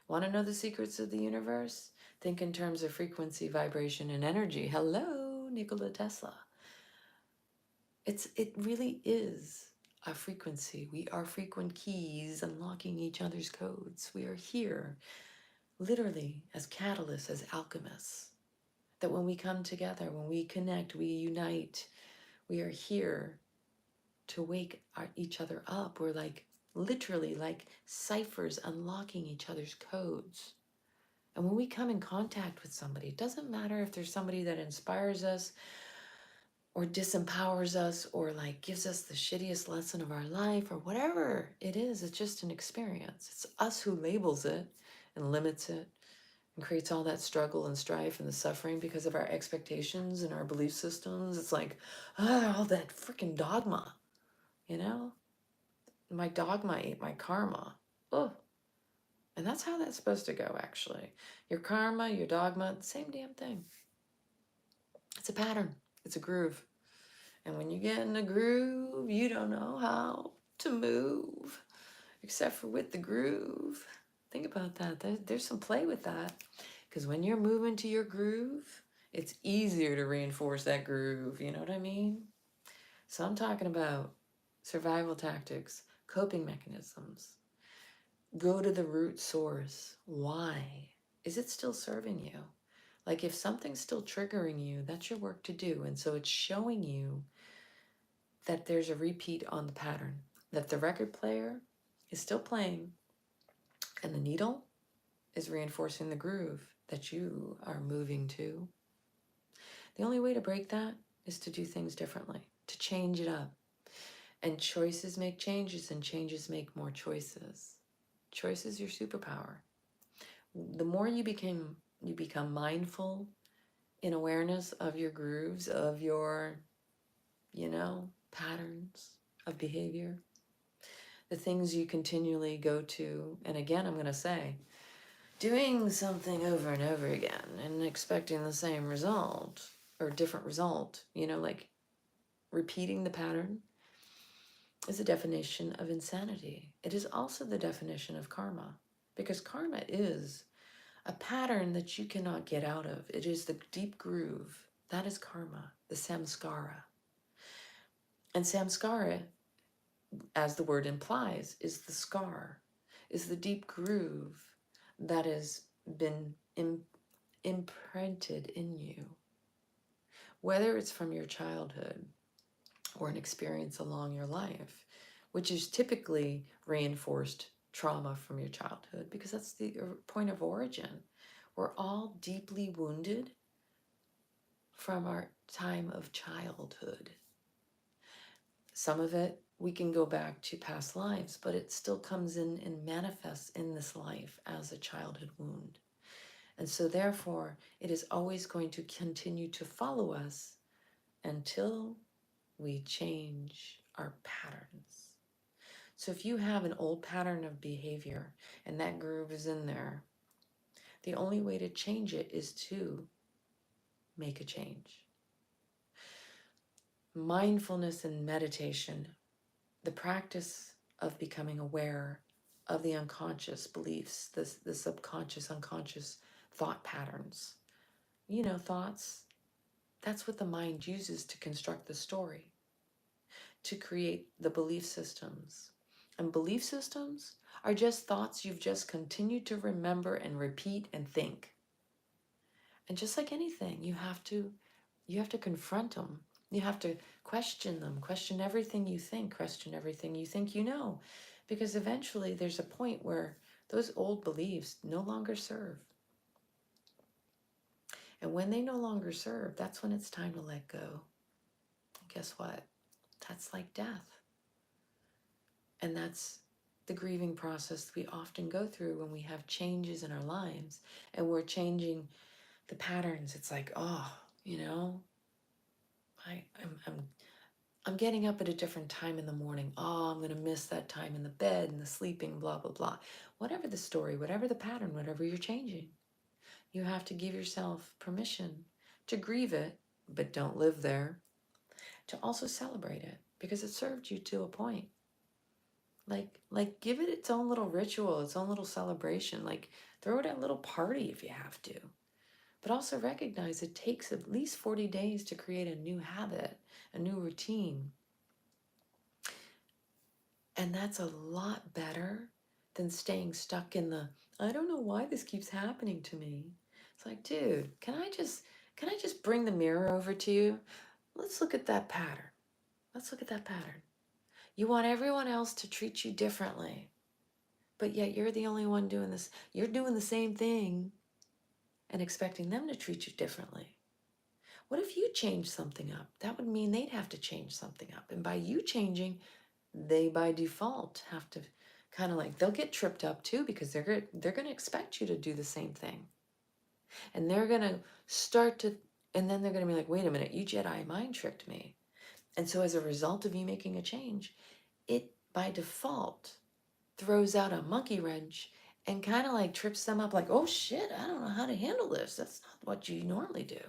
Want to know the secrets of the universe? Think in terms of frequency, vibration, and energy. Hello, Nikola Tesla. It really is our frequency. We are frequent keys unlocking each other's codes. We are here literally as catalysts, as alchemists. That when we come together, when we connect, we unite, we are here to wake each other up. We're like literally like ciphers unlocking each other's codes. And when we come in contact with somebody, it doesn't matter if there's somebody that inspires us or disempowers us or like gives us the shittiest lesson of our life or whatever it is, it's just an experience. It's us who labels it and limits it and creates all that struggle and strife and the suffering because of our expectations and our belief systems. It's like, all that freaking dogma, you know? My dogma ate my karma. Oh, and that's how that's supposed to go, actually. Your karma, your dogma, same damn thing. It's a pattern. It's a groove. And when you get in a groove, you don't know how to move except for with the groove. Think about that. There's some play with that. Because when you're moving to your groove, it's easier to reinforce that groove. You know what I mean? So I'm talking about survival tactics, coping mechanisms. Go to the root source. Why? Is it still serving you? Like if something's still triggering you, that's your work to do. And so it's showing you that there's a repeat on the pattern, that the record player is still playing and the needle is reinforcing the groove that you are moving to. The only way to break that is to do things differently, to change it up. And choices make changes and changes make more choices. Choice is your superpower. The more you become mindful in awareness of your grooves, of your, patterns of behavior, the things you continually go to. And again, I'm going to say, doing something over and over again and expecting the same result or different result, like repeating the pattern is a definition of insanity. It is also the definition of karma, because karma is a pattern that you cannot get out of. It is the deep groove. That is karma, the samskara. And samskara, as the word implies, is the scar, is the deep groove that has been imprinted in you. Whether it's from your childhood or an experience along your life, which is typically reinforced trauma from your childhood, because that's the point of origin. We're all deeply wounded from our time of childhood. Some of it we can go back to past lives, but it still comes in and manifests in this life as a childhood wound. And so therefore, it is always going to continue to follow us until we change our patterns. So if you have an old pattern of behavior and that groove is in there, the only way to change it is to make a change. Mindfulness and meditation, the practice of becoming aware of the unconscious beliefs, the subconscious, unconscious thought patterns. Thoughts, that's what the mind uses to construct the story, to create the belief systems. And belief systems are just thoughts you've just continued to remember and repeat and think. And just like anything, you have to confront them. You have to question them, question everything you think, question everything you think you know. Because eventually there's a point where those old beliefs no longer serve. And when they no longer serve, that's when it's time to let go. Guess what? That's like death. And that's the grieving process we often go through when we have changes in our lives and we're changing the patterns. It's like, I'm getting up at a different time in the morning. I'm going to miss that time in the bed and the sleeping, blah, blah, blah. Whatever the story, whatever the pattern, whatever you're changing, you have to give yourself permission to grieve it, but don't live there, to also celebrate it because it served you to a point. Like give it its own little ritual, its own little celebration. Like throw it a little party if you have to. But also recognize it takes at least 40 days to create a new habit, a new routine. And that's a lot better than staying stuck in the, I don't know why this keeps happening to me. It's like, dude, can I just bring the mirror over to you? Let's look at that pattern. Let's look at that pattern. You want everyone else to treat you differently, but yet you're the only one doing this. You're doing the same thing and expecting them to treat you differently. What if you change something up? That would mean they'd have to change something up. And by you changing, they by default have to kind of like, they'll get tripped up too, because they're going to expect you to do the same thing. And they're going to start to, and then they're going to be like, wait a minute, you Jedi mind tricked me. And so as a result of you making a change, it by default throws out a monkey wrench and kind of like trips them up like, oh shit, I don't know how to handle this. That's not what you normally do.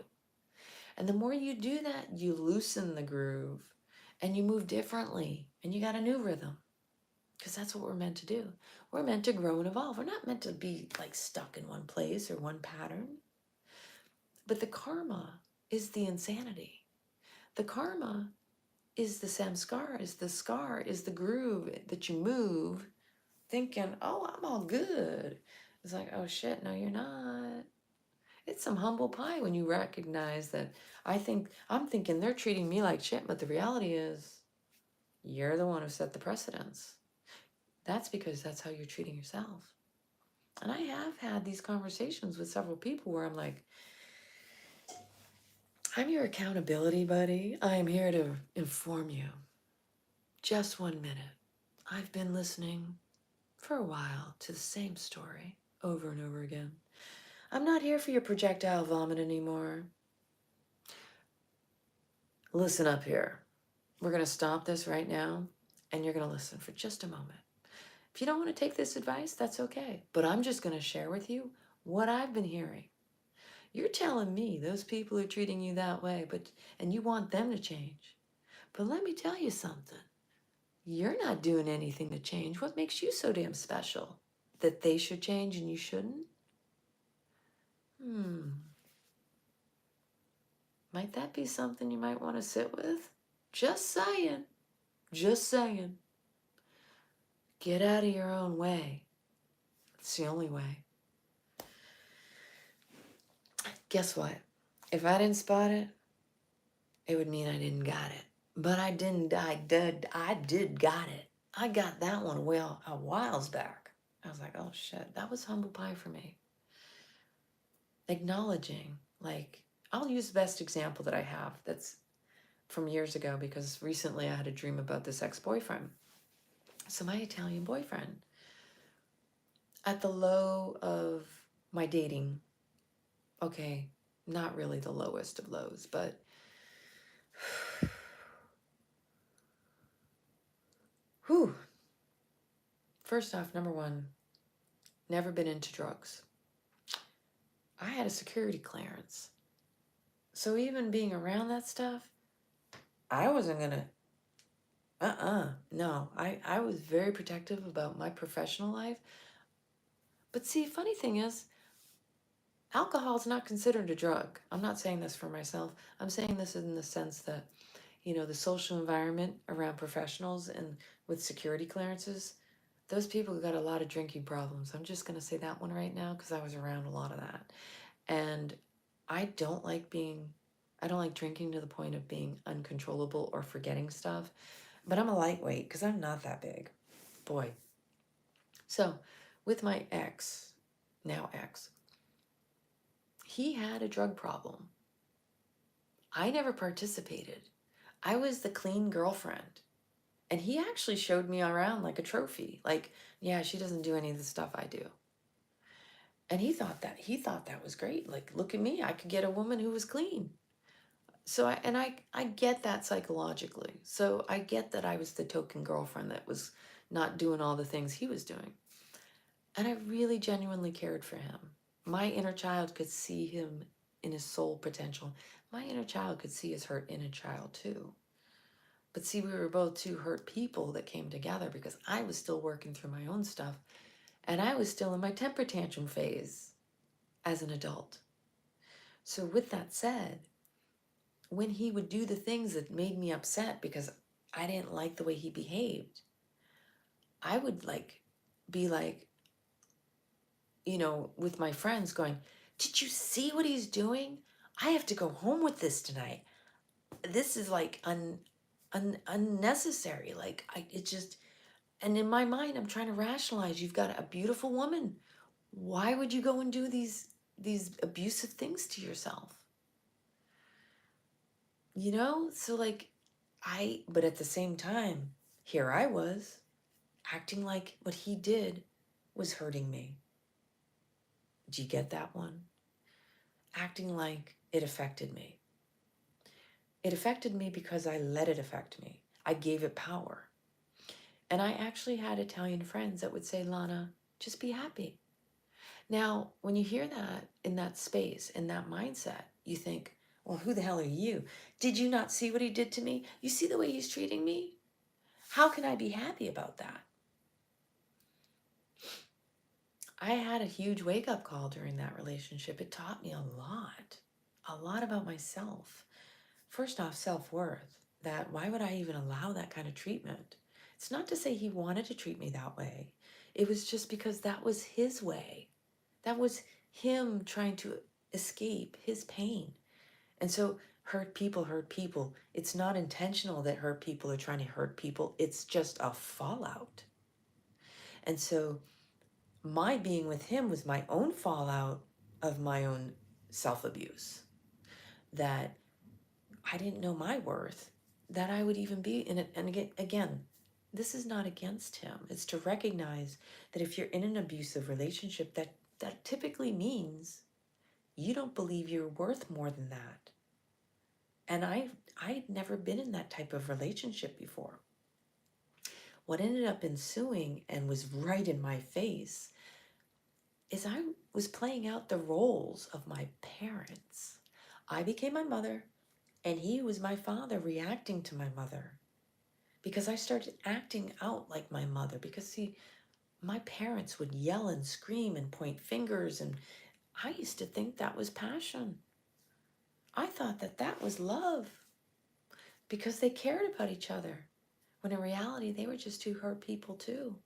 And the more you do that, you loosen the groove and you move differently and you got a new rhythm, because that's what we're meant to do. We're meant to grow and evolve. We're not meant to be like stuck in one place or one pattern. But the karma is the insanity. The karma is the samskara, is the scar, is the groove that you move thinking, oh, I'm all good. It's like, oh shit, no, you're not. It's some humble pie when you recognize that I'm thinking they're treating me like shit, but the reality is you're the one who set the precedence. That's because that's how you're treating yourself. And I have had these conversations with several people where I'm like, I'm your accountability buddy. I am here to inform you. Just 1 minute. I've been listening for a while to the same story over and over again. I'm not here for your projectile vomit anymore. Listen up here. We're going to stop this right now, and you're going to listen for just a moment. If you don't want to take this advice, that's okay. But I'm just going to share with you what I've been hearing. You're telling me those people are treating you that way, and you want them to change. But let me tell you something. You're not doing anything to change. What makes you so damn special that they should change and you shouldn't? Might that be something you might want to sit with? Just saying. Just saying. Get out of your own way. It's the only way. Guess what? If I didn't spot it, it would mean I didn't got it. But I didn't. I did got it. I got that one well a whiles back. I was like, oh shit, that was humble pie for me. Acknowledging, like, I'll use the best example that I have that's from years ago, because recently I had a dream about this ex-boyfriend. So my Italian boyfriend, at the low of my dating, okay, not really the lowest of lows, but whew. First off, number one, never been into drugs. I had a security clearance. So even being around that stuff, I wasn't gonna, no. I was very protective about my professional life. But see, funny thing is, alcohol is not considered a drug. I'm not saying this for myself. I'm saying this in the sense that, you know, the social environment around professionals and with security clearances, those people got a lot of drinking problems. I'm just going to say that one right now because I was around a lot of that. And I don't like drinking to the point of being uncontrollable or forgetting stuff. But I'm a lightweight because I'm not that big. Boy. So with my ex, now ex, he had a drug problem. I never participated. I was the clean girlfriend. And he actually showed me around like a trophy. Like, yeah, she doesn't do any of the stuff I do. And he thought that was great. Like, look at me, I could get a woman who was clean. So I get that psychologically. So I get that I was the token girlfriend that was not doing all the things he was doing. And I really genuinely cared for him. My inner child could see him in his soul potential. My inner child could see his hurt inner child too. But see, we were both two hurt people that came together because I was still working through my own stuff and I was still in my temper tantrum phase as an adult. So with that said, when he would do the things that made me upset because I didn't like the way he behaved, I would like be like, you know, with my friends going, did you see what he's doing? I have to go home with this tonight. This is like unnecessary. Like it just, and in my mind, I'm trying to rationalize, you've got a beautiful woman. Why would you go and do these abusive things to yourself? You know? So like but at the same time, here I was acting like what he did was hurting me. Do you get that one? Acting like it affected me. It affected me because I let it affect me. I gave it power. And I actually had Italian friends that would say, Lana, just be happy. Now, when you hear that in that space, in that mindset, you think, well, who the hell are you? Did you not see what he did to me? You see the way he's treating me? How can I be happy about that? I had a huge wake-up call during that relationship. It taught me a lot about myself. First off, self-worth, that why would I even allow that kind of treatment? It's not to say he wanted to treat me that way. It was just because that was his way. That was him trying to escape his pain. And so hurt people hurt people. It's not intentional that hurt people are trying to hurt people. It's just a fallout. And so my being with him was my own fallout of my own self-abuse. That I didn't know my worth, that I would even be in it. And again, this is not against him. It's to recognize that if you're in an abusive relationship, that typically means you don't believe you're worth more than that. And I'd never been in that type of relationship before. What ended up ensuing and was right in my face is I was playing out the roles of my parents. I became my mother, and he was my father reacting to my mother. Because I started acting out like my mother. Because see, my parents would yell and scream and point fingers, and I used to think that was passion. I thought that that was love because they cared about each other, when in reality they were just two hurt people too.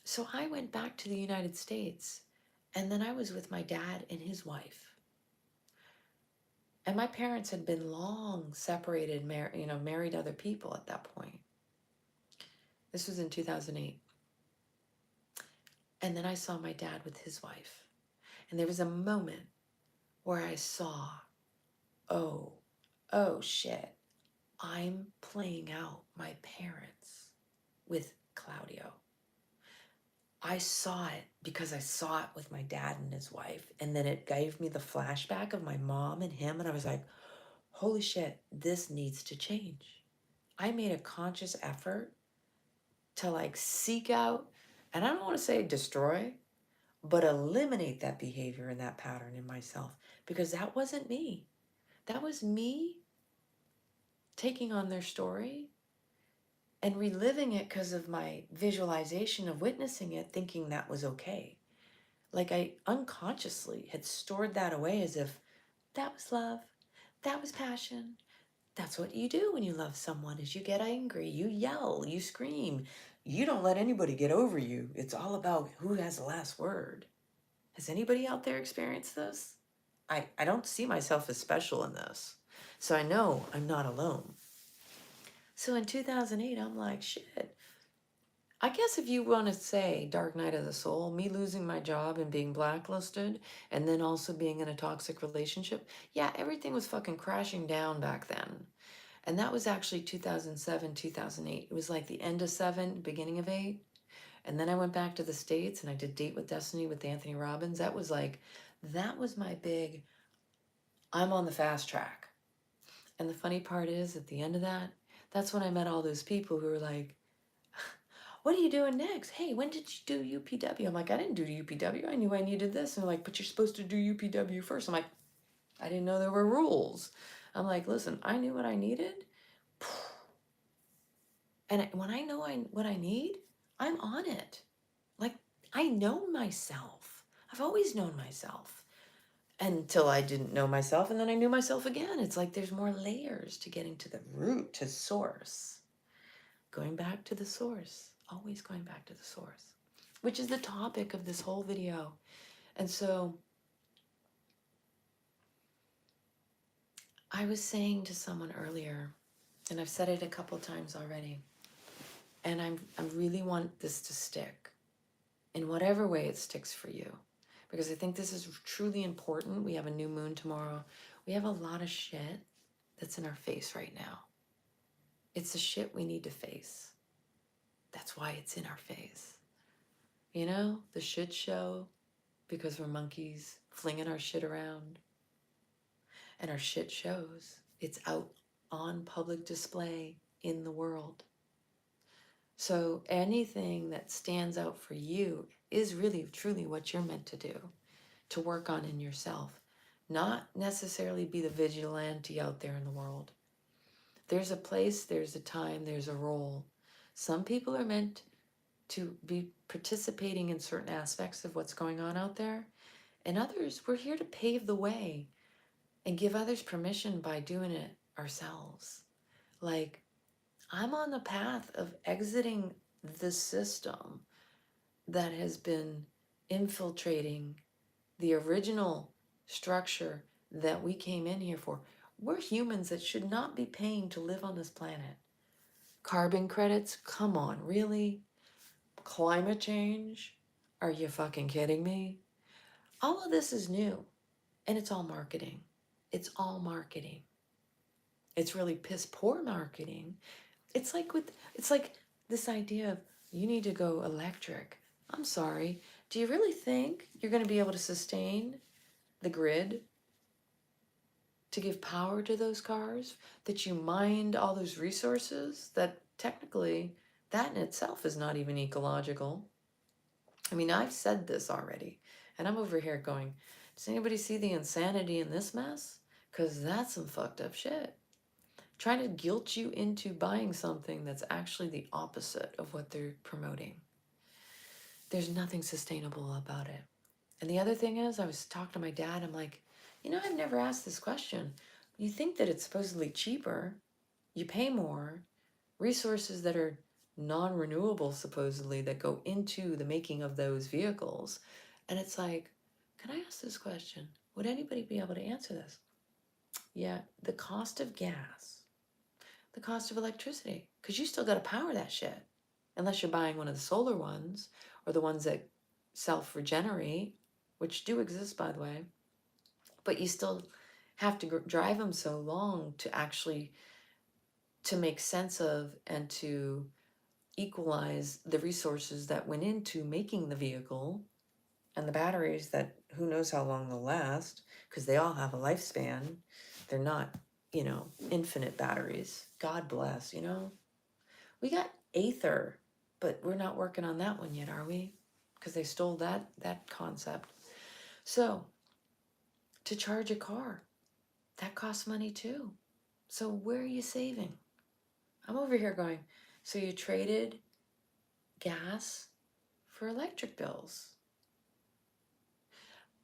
So I went back to the United States, and then I was with my dad and his wife. And my parents had been long separated, married other people at that point. This was in 2008. And then I saw my dad with his wife. And there was a moment where I saw, oh shit, I'm playing out my parents with Claudio. I saw it because I saw it with my dad and his wife. And then it gave me the flashback of my mom and him. And I was like, holy shit, this needs to change. I made a conscious effort to like seek out, and I don't want to say destroy, but eliminate that behavior and that pattern in myself, because that wasn't me. That was me taking on their story and reliving it because of my visualization of witnessing it, thinking that was okay. Like I unconsciously had stored that away as if that was love, that was passion. That's what you do when you love someone, is you get angry, you yell, you scream. You don't let anybody get over you. It's all about who has the last word. Has anybody out there experienced this? I don't see myself as special in this. So I know I'm not alone. So in 2008, I'm like, shit. I guess if you want to say dark night of the soul, me losing my job and being blacklisted, and then also being in a toxic relationship, yeah, everything was fucking crashing down back then. And that was actually 2007, 2008. It was like the end of 7, beginning of 8. And then I went back to the States and I did Date with Destiny with Anthony Robbins. That was my big, I'm on the fast track. And the funny part is, at the end of that, that's when I met all those people who were like, what are you doing next? Hey, when did you do UPW? I'm like, I didn't do UPW. I knew I needed this. And they're like, but you're supposed to do UPW first. I'm like, I didn't know there were rules. I'm like, listen, I knew what I needed. And when I know what I need, I'm on it. Like, I know myself. I've always known myself until I didn't know myself, and then I knew myself again. It's like there's more layers to getting to the root, to source. Going back to the source. Always going back to the source, which is the topic of this whole video. And so I was saying to someone earlier, and I've said it a couple times already, and I really want this to stick in whatever way it sticks for you, because I think this is truly important. We have a new moon tomorrow. We have a lot of shit that's in our face right now. It's the shit we need to face. That's why it's in our face. You know, the shit show, because we're monkeys flinging our shit around. And our shit shows. It's out on public display in the world. So anything that stands out for you is really, truly what you're meant to do, to work on in yourself. Not necessarily be the vigilante out there in the world. There's a place, there's a time, there's a role. Some people are meant to be participating in certain aspects of what's going on out there. And others, we're here to pave the way and give others permission by doing it ourselves. Like, I'm on the path of exiting the system that has been infiltrating the original structure that we came in here for. We're humans that should not be paying to live on this planet. Carbon credits? Come on, really? Climate change? Are you fucking kidding me? All of this is new, and it's all marketing. It's all marketing. It's really piss poor marketing. It's like this idea of you need to go electric. I'm sorry. Do you really think you're going to be able to sustain the grid to give power to those cars? That you mined all those resources that technically that in itself is not even ecological. I mean, I've said this already, and I'm over here going, does anybody see the insanity in this mess? Because that's some fucked up shit. Trying to guilt you into buying something that's actually the opposite of what they're promoting. There's nothing sustainable about it. And the other thing is, I was talking to my dad, I'm like, you know, I've never asked this question. You think that it's supposedly cheaper, you pay more, resources that are non-renewable supposedly that go into the making of those vehicles. And it's like, can I ask this question? Would anybody be able to answer this? Yeah, the cost of gas, the cost of electricity, because you still got to power that shit, unless you're buying one of the solar ones or the ones that self-regenerate, which do exist, by the way, but you still have to drive them so long to actually to make sense of and to equalize the resources that went into making the vehicle and the batteries that who knows how long they'll last, because they all have a lifespan. They're not, you know, infinite batteries. God bless, you know. We got Aether, but we're not working on that one yet, are we? Because they stole that concept. So to charge a car, that costs money too. So where are you saving? I'm over here going, so you traded gas for electric bills.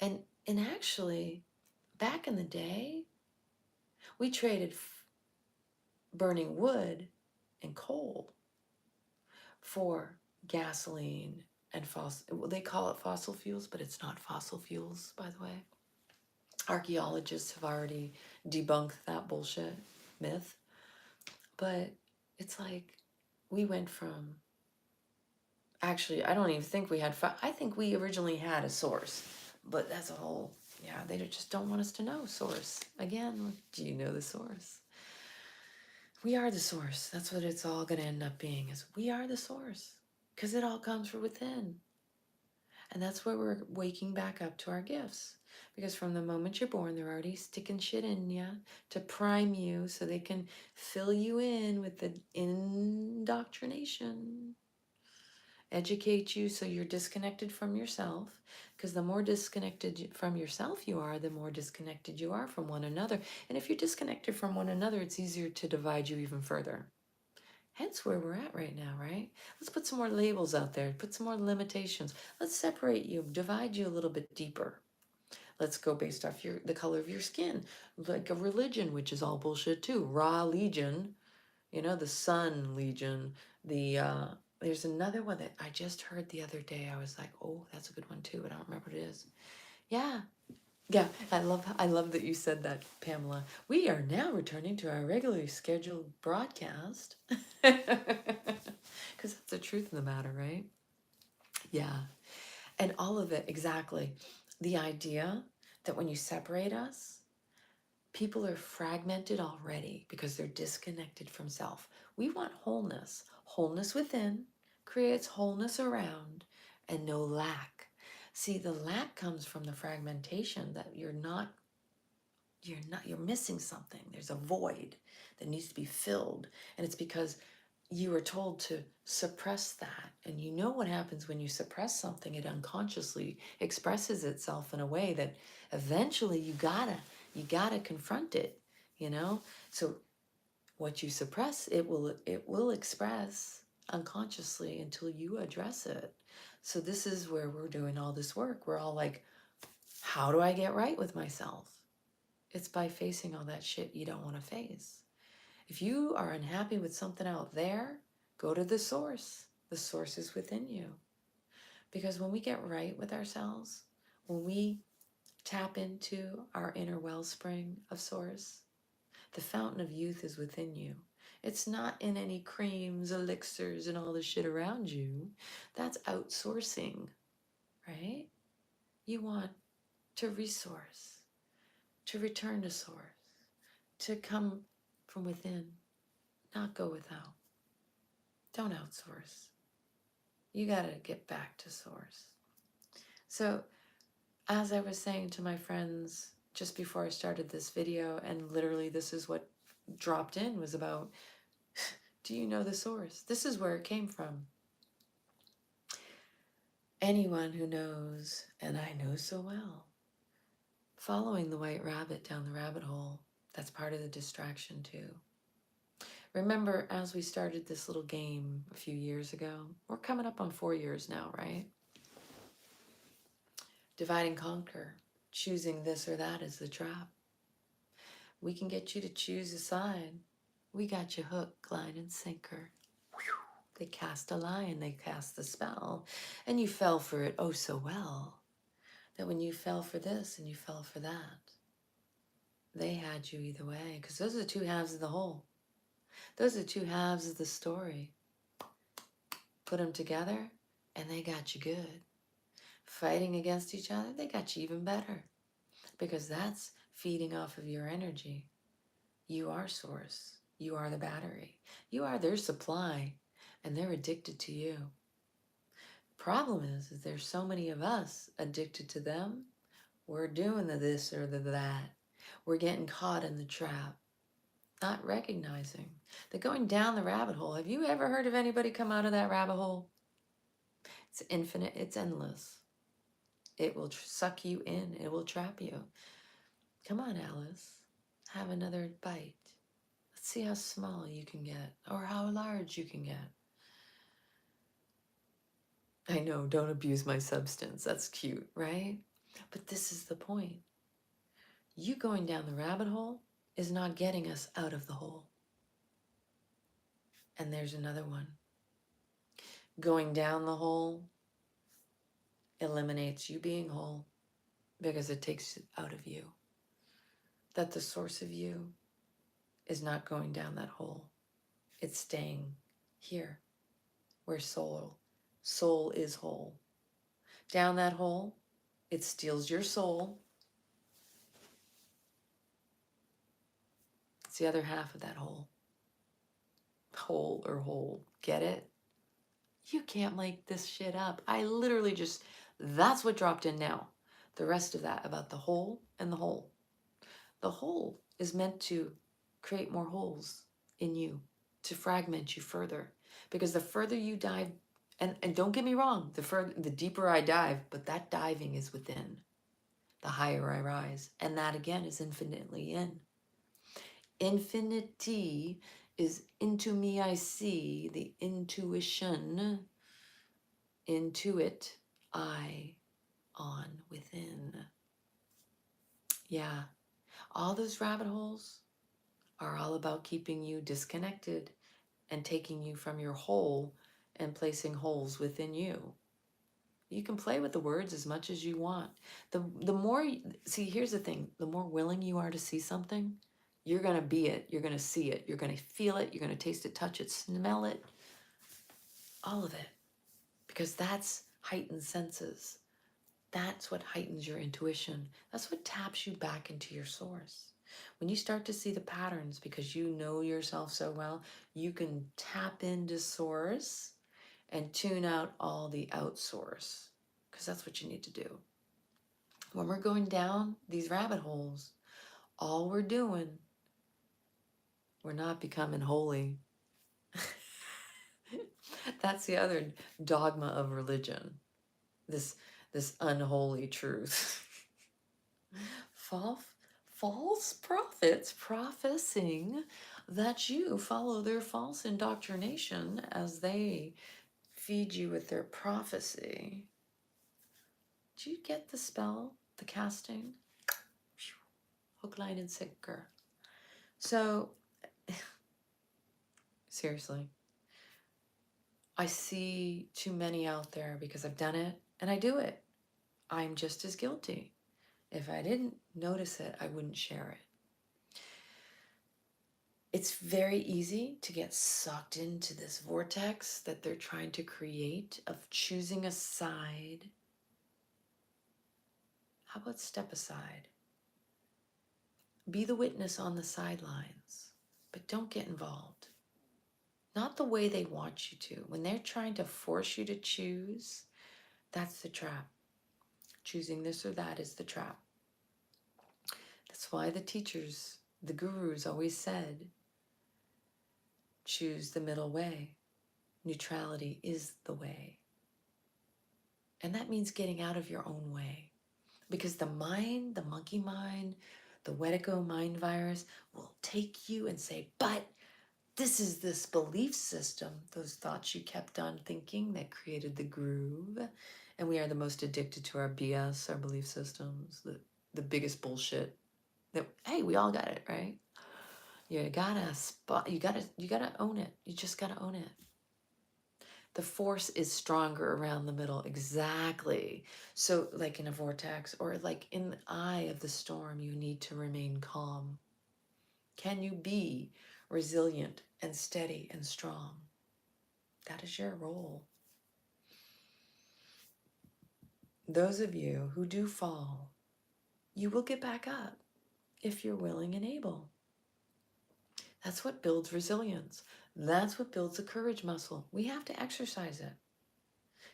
And actually, back in the day, we traded burning wood and coal for gasoline and they call it fossil fuels, but it's not fossil fuels, by the way. Archaeologists have already debunked that bullshit myth. But it's like we went from, actually, I don't even think we had, I think we originally had a source, but that's a whole, yeah, they just don't want us to know source. Again, do you know the source? We are the source. That's what it's all going to end up being, is we are the source, because it all comes from within. And that's where we're waking back up to our gifts. Because from the moment you're born, they're already sticking shit in you to prime you so they can fill you in with the indoctrination. Educate you so you're disconnected from yourself. Because the more disconnected from yourself you are, the more disconnected you are from one another. And if you're disconnected from one another, it's easier to divide you even further. Hence where we're at right now, right? Let's put some more labels out there, put some more limitations. Let's separate you, divide you a little bit deeper. Let's go based off the color of your skin, like a religion, which is all bullshit too. Ra legion, you know, the sun legion, the There's another one that I just heard the other day. I was like, oh, that's a good one too, but I don't remember what it is. Yeah. Yeah, I love that you said that, Pamela. We are now returning to our regularly scheduled broadcast. Because that's the truth of the matter, right? Yeah. And all of it, exactly. The idea that when you separate us, people are fragmented already because they're disconnected from self. We want wholeness. Wholeness within creates wholeness around and no lack. See, the lack comes from the fragmentation that you're missing something. There's a void that needs to be filled. And it's because you were told to suppress that. And you know what happens when you suppress something, it unconsciously expresses itself in a way that eventually you gotta confront it, you know? So what you suppress, it will express unconsciously until you address it. So this is where we're doing all this work. We're all like, how do I get right with myself? It's by facing all that shit you don't want to face. If you are unhappy with something out there, go to the source. The source is within you. Because when we get right with ourselves, when we tap into our inner wellspring of source, the fountain of youth is within you. It's not in any creams, elixirs, and all the shit around you. That's outsourcing, right? You want to resource, to return to source, to come from within, not go without. Don't outsource. You got to get back to source. So as I was saying to my friends just before I started this video, and literally this is what dropped in, was about, do you know the source? This is where it came from. Anyone who knows, and I know so well, following the white rabbit down the rabbit hole, that's part of the distraction too. Remember, as we started this little game a few years ago, we're coming up on 4 years now, right? Divide and conquer, choosing this or that is the trap. We can get you to choose a side. We got you hook, line, and sinker. They cast a line, they cast the spell, and you fell for it oh so well, that when you fell for this and you fell for that, they had you either way, because those are the two halves of the whole. Those are two halves of the story. Put them together, and they got you good. Fighting against each other, they got you even better, because that's feeding off of your energy. You are source. You are the battery. You are their supply, and they're addicted to you. Problem is there's so many of us addicted to them. We're doing the this or the that. We're getting caught in the trap, not recognizing. They're going down the rabbit hole. Have you ever heard of anybody come out of that rabbit hole? It's infinite. It's endless. It will suck you in. It will trap you. Come on, Alice. Have another bite. Let's see how small you can get, or how large you can get. I know, don't abuse my substance. That's cute, right? But this is the point. You going down the rabbit hole is not getting us out of the hole. And there's another one. Going down the hole eliminates you being whole, because it takes it out of you. That the source of you is not going down that hole. It's staying here, where soul is whole. Down that hole, it steals your soul. It's the other half of that hole. Whole or whole. Get it? You can't make this shit up. I literally just, that's what dropped in now. The rest of that about the whole and the whole. The whole is meant to create more holes in you, to fragment you further. Because the further you dive, and don't get me wrong, the deeper I dive, but that diving is within. The higher I rise. And that again is infinitely in. Infinity is into me I see, the intuition, intuit, I, on, within. Yeah, all those rabbit holes are all about keeping you disconnected and taking you from your whole and placing holes within you. You can play with the words as much as you want. The more, see, here's the thing, the more willing you are to see something, you're going to be it, you're going to see it, you're going to feel it, you're going to taste it, touch it, smell it, all of it. Because that's heightened senses. That's what heightens your intuition. That's what taps you back into your source. When you start to see the patterns because you know yourself so well, you can tap into source and tune out all the outsource, because that's what you need to do. When we're going down these rabbit holes, all we're doing, we're not becoming holy. That's the other dogma of religion, this unholy truth. False prophets professing that you follow their false indoctrination as they feed you with their prophecy. Do you get the spell, the casting? Hook, line, and sinker. So, seriously, I see too many out there because I've done it and I do it. I'm just as guilty. If I didn't notice it, I wouldn't share it. It's very easy to get sucked into this vortex that they're trying to create of choosing a side. How about step aside? Be the witness on the sidelines, but don't get involved. Not the way they want you to. When they're trying to force you to choose, that's the trap. Choosing this or that is the trap. That's why the teachers, the gurus always said, choose the middle way. Neutrality is the way. And that means getting out of your own way. Because the mind, the monkey mind, the Wedico mind virus will take you and say, but this belief system, those thoughts you kept on thinking that created the groove. And we are the most addicted to our BS, our belief systems, the biggest bullshit. That, hey, we all got it, right? You gotta own it. You just gotta own it. The force is stronger around the middle, exactly. So like in a vortex or like in the eye of the storm, you need to remain calm. Can you be resilient and steady and strong? That is your role. Those of you who do fall, you will get back up if you're willing and able. That's what builds resilience. That's what builds the courage muscle. We have to exercise it.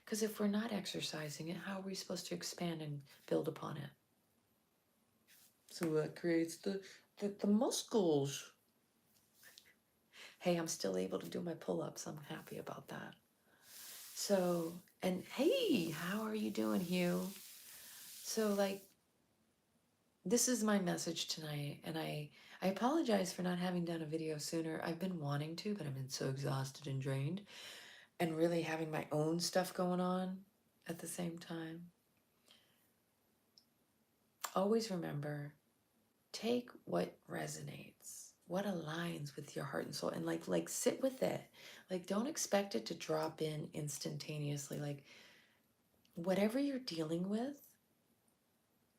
Because if we're not exercising it, how are we supposed to expand and build upon it? So that creates the muscles. Hey, I'm still able to do my pull-ups. I'm happy about that. So, and hey, how are you doing, Hugh? So like, this is my message tonight, and I apologize for not having done a video sooner. I've been wanting to, but I've been so exhausted and drained, and really having my own stuff going on at the same time. Always remember, take what resonates, what aligns with your heart and soul, and like sit with it. Like, don't expect it to drop in instantaneously. Like, whatever you're dealing with,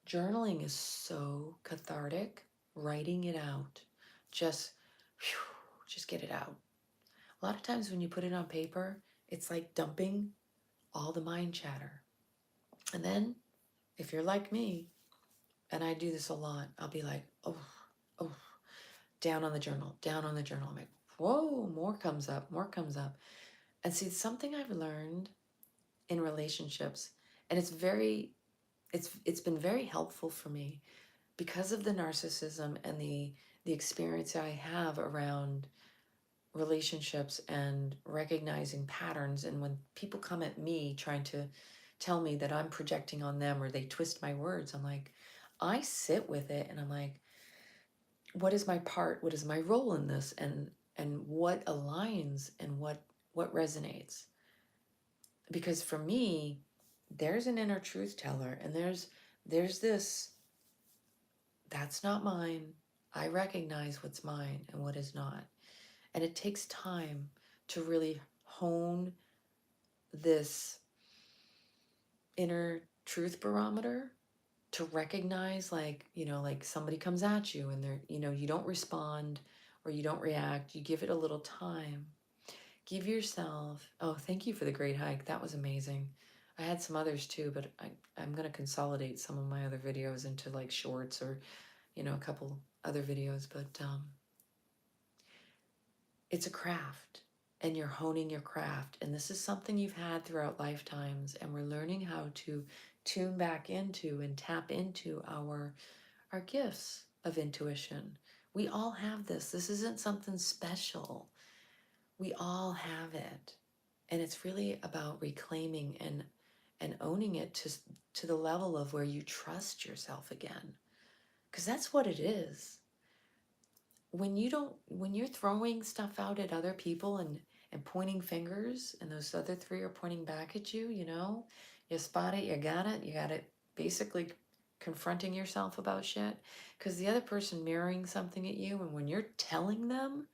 journaling is so cathartic. Writing it out, just get it out. A lot of times when you put it on paper, it's like dumping all the mind chatter. And then if you're like me, and I do this a lot, I'll be like, oh, down on the journal. I'm like, whoa, more comes up. And see, something I've learned in relationships, and it's been very helpful for me because of the narcissism and the experience I have around relationships and recognizing patterns. And when people come at me trying to tell me that I'm projecting on them or they twist my words, I'm like, I sit with it and I'm like, what is my part? What is my role in this? And what aligns and what resonates? Because for me, there's an inner truth teller, and there's this, that's not mine. I recognize what's mine and what is not. And it takes time to really hone this inner truth barometer to recognize, like, like somebody comes at you and they're, you don't respond or you don't react, you give it a little time. Give yourself, oh, thank you for the great hike. That was amazing. I had some others too, but I'm going to consolidate some of my other videos into like shorts or, a couple other videos, but it's a craft and you're honing your craft. And this is something you've had throughout lifetimes, and we're learning how to tune back into and tap into our gifts of intuition. We all have this. This isn't something special. We all have it. And it's really about reclaiming and owning it to the level of where you trust yourself again. Because that's what it is. When you're throwing stuff out at other people and pointing fingers, and those other three are pointing back at you, you spot it, you got it basically confronting yourself about shit, because the other person mirroring something at you, and when you're telling them,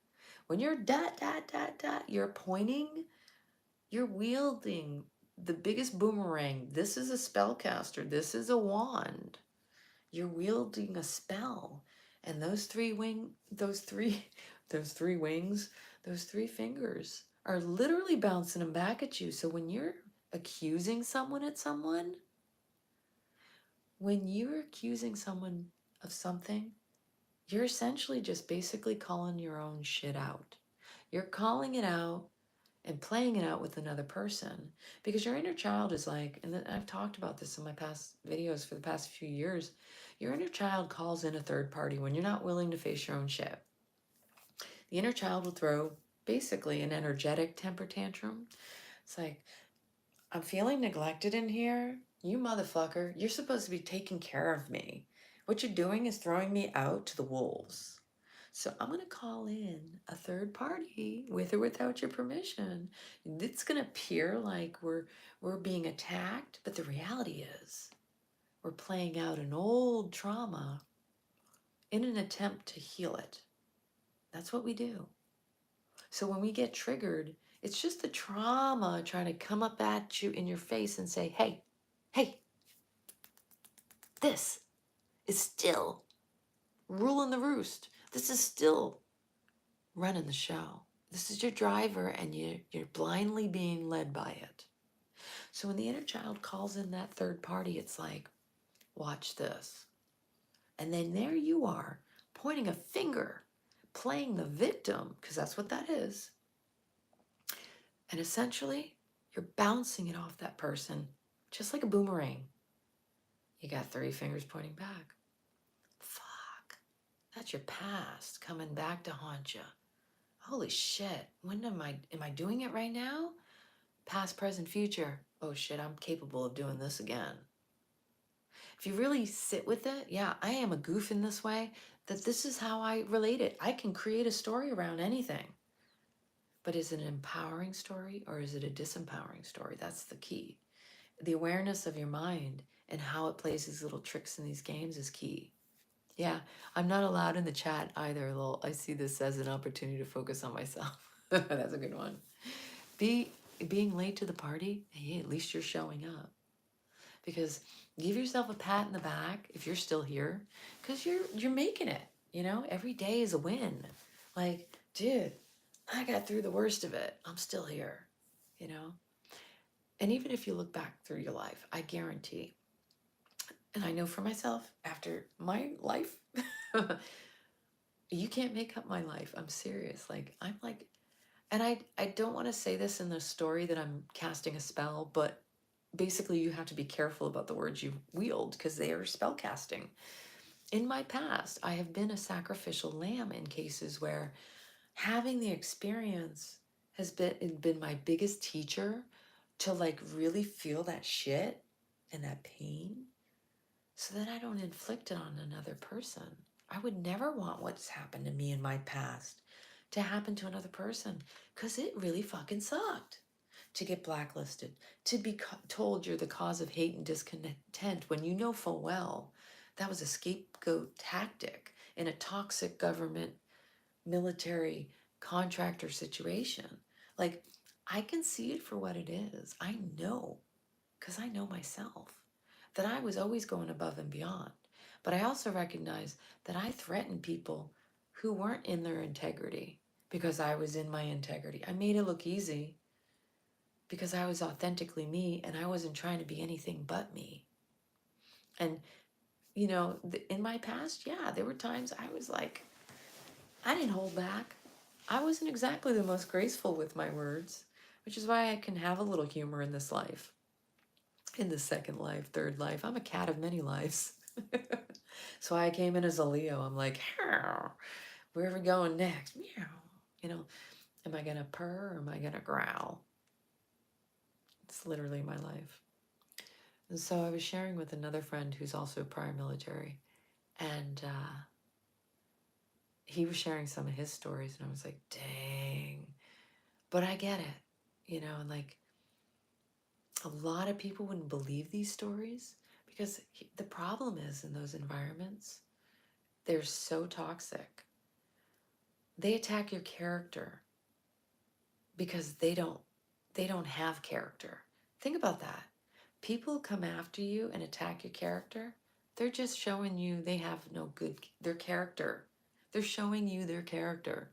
when you're you're pointing, you're wielding the biggest boomerang. This is a spellcaster, this is a wand. You're wielding a spell. And those three fingers are literally bouncing them back at you. So when you're accusing someone of something, you're essentially just basically calling your own shit out. You're calling it out and playing it out with another person, because your inner child is like, and I've talked about this in my past videos for the past few years, your inner child calls in a third party when you're not willing to face your own shit. The inner child will throw basically an energetic temper tantrum. It's like, I'm feeling neglected in here. You motherfucker, you're supposed to be taking care of me. What you're doing is throwing me out to the wolves. So I'm going to call in a third party with or without your permission. It's going to appear like we're being attacked, but the reality is we're playing out an old trauma in an attempt to heal it. That's what we do. So when we get triggered, it's just the trauma trying to come up at you in your face and say, hey, this is still ruling the roost. This is still running the show. This is your driver, and you're blindly being led by it. So when the inner child calls in that third party, it's like, watch this. And then there you are, pointing a finger, playing the victim, because that's what that is. And essentially, you're bouncing it off that person, just like a boomerang. You got 3 fingers pointing back. Fuck. That's your past coming back to haunt you. Holy shit. When am I doing it right now? Past, present, future. Oh shit, I'm capable of doing this again. If you really sit with it, yeah, I am a goof in this way, that this is how I relate it. I can create a story around anything. But is it an empowering story or is it a disempowering story? That's the key. The awareness of your mind and how it plays these little tricks in these games is key. Yeah, I'm not allowed in the chat either. I see this as an opportunity to focus on myself. That's a good one. Being late to the party, hey, at least you're showing up. Because give yourself a pat in the back if you're still here, because you're making it. Every day is a win. Like, dude, I got through the worst of it. I'm still here. And even if you look back through your life, I guarantee, and I know for myself, after my life, you can't make up my life. I'm serious. And I don't want to say this in the story that I'm casting a spell, but basically you have to be careful about the words you wield because they are spell casting. In my past, I have been a sacrificial lamb in cases where having the experience has been my biggest teacher to really feel that shit and that pain so that I don't inflict it on another person. I would never want what's happened to me in my past to happen to another person because it really fucking sucked. To get blacklisted, to be told you're the cause of hate and discontent when you know full well that was a scapegoat tactic in a toxic government, military, contractor situation. I can see it for what it is. I know, because I know myself, that I was always going above and beyond. But I also recognize that I threatened people who weren't in their integrity because I was in my integrity. I made it look easy because I was authentically me and I wasn't trying to be anything but me. And, you know, in my past, yeah, there were times I was like, I didn't hold back. I wasn't exactly the most graceful with my words, which is why I can have a little humor in this life, in the second life, third life. I'm a cat of many lives. So I came in as a Leo. I'm like, where are we going next? Meow. You know, am I going to purr or am I going to growl? It's literally my life. And so I was sharing with another friend who's also prior military, and he was sharing some of his stories, and I was like, dang. But I get it, you know, and like a lot of people wouldn't believe these stories because the problem is in those environments, they're so toxic. They attack your character because they don't have character. Think about that. People come after you and attack your character. They're just showing you they have no good, their character. They're showing you their character,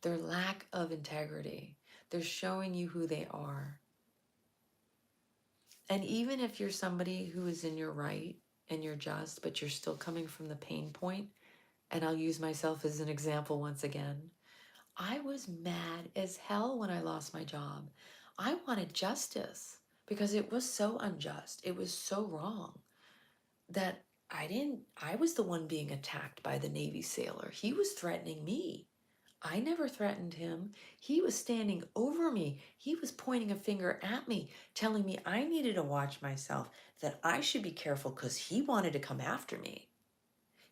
their lack of integrity. They're showing you who they are. And even if you're somebody who is in your right and you're just, but you're still coming from the pain point, and I'll use myself as an example once again, I was mad as hell when I lost my job. I wanted justice because it was so unjust. It was so wrong that I was the one being attacked by the Navy sailor. He was threatening me. I never threatened him. He was standing over me. He was pointing a finger at me, telling me I needed to watch myself, that I should be careful because he wanted to come after me.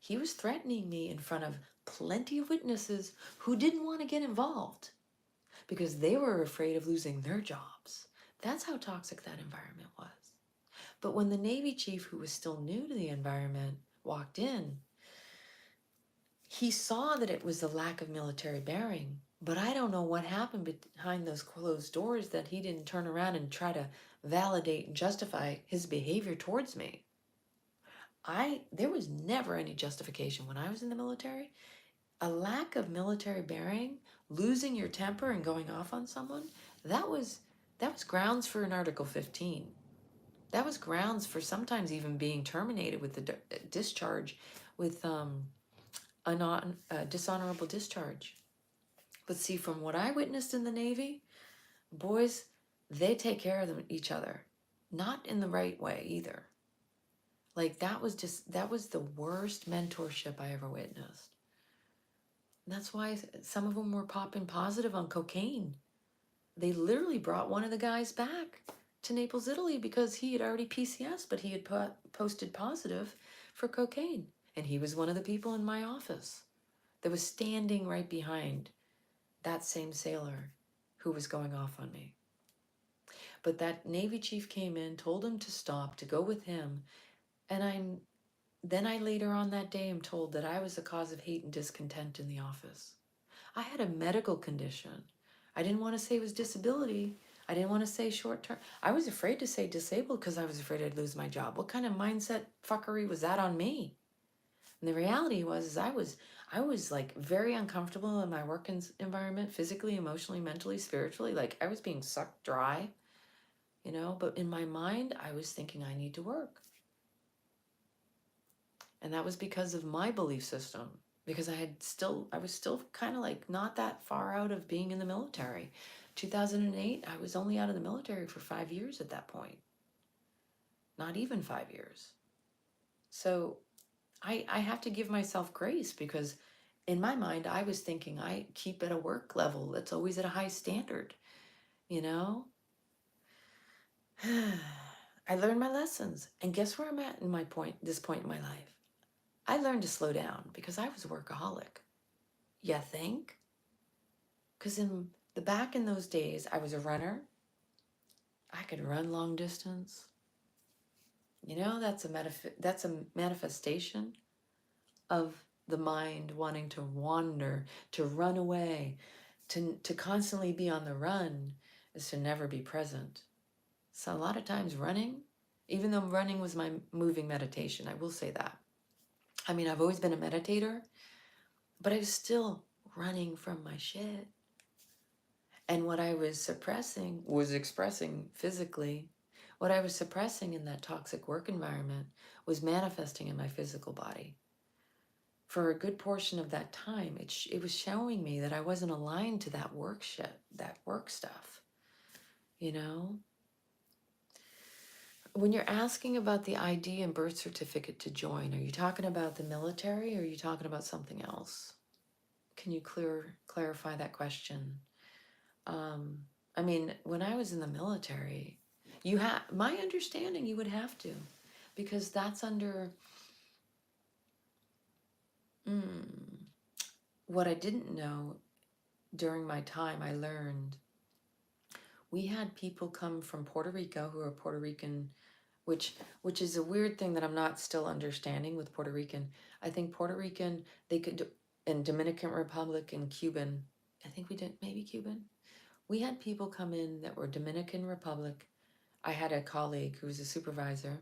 He was threatening me in front of plenty of witnesses who didn't want to get involved because they were afraid of losing their jobs. That's how toxic that environment was. But when the Navy chief, who was still new to the environment, walked in, he saw that it was the lack of military bearing, but I don't know what happened behind those closed doors that he didn't turn around and try to validate and justify his behavior towards me. There was never any justification when I was in the military. A lack of military bearing, losing your temper and going off on someone, that was grounds for an Article 15. That was grounds for sometimes even being terminated with the discharge, with dishonorable discharge. But see, from what I witnessed in the Navy, boys, they take care of each other. Not in the right way either. Like that was the worst mentorship I ever witnessed. And that's why some of them were popping positive on cocaine. They literally brought one of the guys back to Naples, Italy, because he had already PCS, but he had posted positive for cocaine. And he was one of the people in my office that was standing right behind that same sailor who was going off on me. But that Navy chief came in, told him to stop, to go with him. And then I later on that day am told that I was the cause of hate and discontent in the office. I had a medical condition. I didn't want to say it was disability. I didn't want to say short term. I was afraid to say disabled because I was afraid I'd lose my job. What kind of mindset fuckery was that on me? And the reality was I was like very uncomfortable in my work environment, physically, emotionally, mentally, spiritually. Like I was being sucked dry, you know, but in my mind, I was thinking I need to work. And that was because of my belief system, because I was still kind of like not that far out of being in the military. 2008, I was only out of the military for 5 years at that point. Not even 5 years. So I have to give myself grace because in my mind, I was thinking I keep at a work level that's always at a high standard, you know? I learned my lessons. And guess where I'm at in this point in my life? I learned to slow down because I was a workaholic. You think? Because back in those days, I was a runner. I could run long distance. You know, that's a manifestation of the mind wanting to wander, to run away, to constantly be on the run. is to never be present. So a lot of times running, even though running was my moving meditation, I will say that. I mean, I've always been a meditator, but I was still running from my shit. And what I was suppressing was expressing physically. What I was suppressing in that toxic work environment was manifesting in my physical body. For a good portion of that time, it was showing me that I wasn't aligned to that work shit, that work stuff, you know? When you're asking about the ID and birth certificate to join, are you talking about the military or are you talking about something else? Can you clarify that question? I mean, when I was in the military, my understanding, you would have to, because that's under, what I didn't know during my time, I learned we had people come from Puerto Rico who are Puerto Rican, which is a weird thing that I'm not still understanding with Puerto Rican. I think Puerto Rican, they could, and Dominican Republic and Cuban, I think we did, maybe Cuban. We had people come in that were Dominican Republic. I had a colleague who was a supervisor,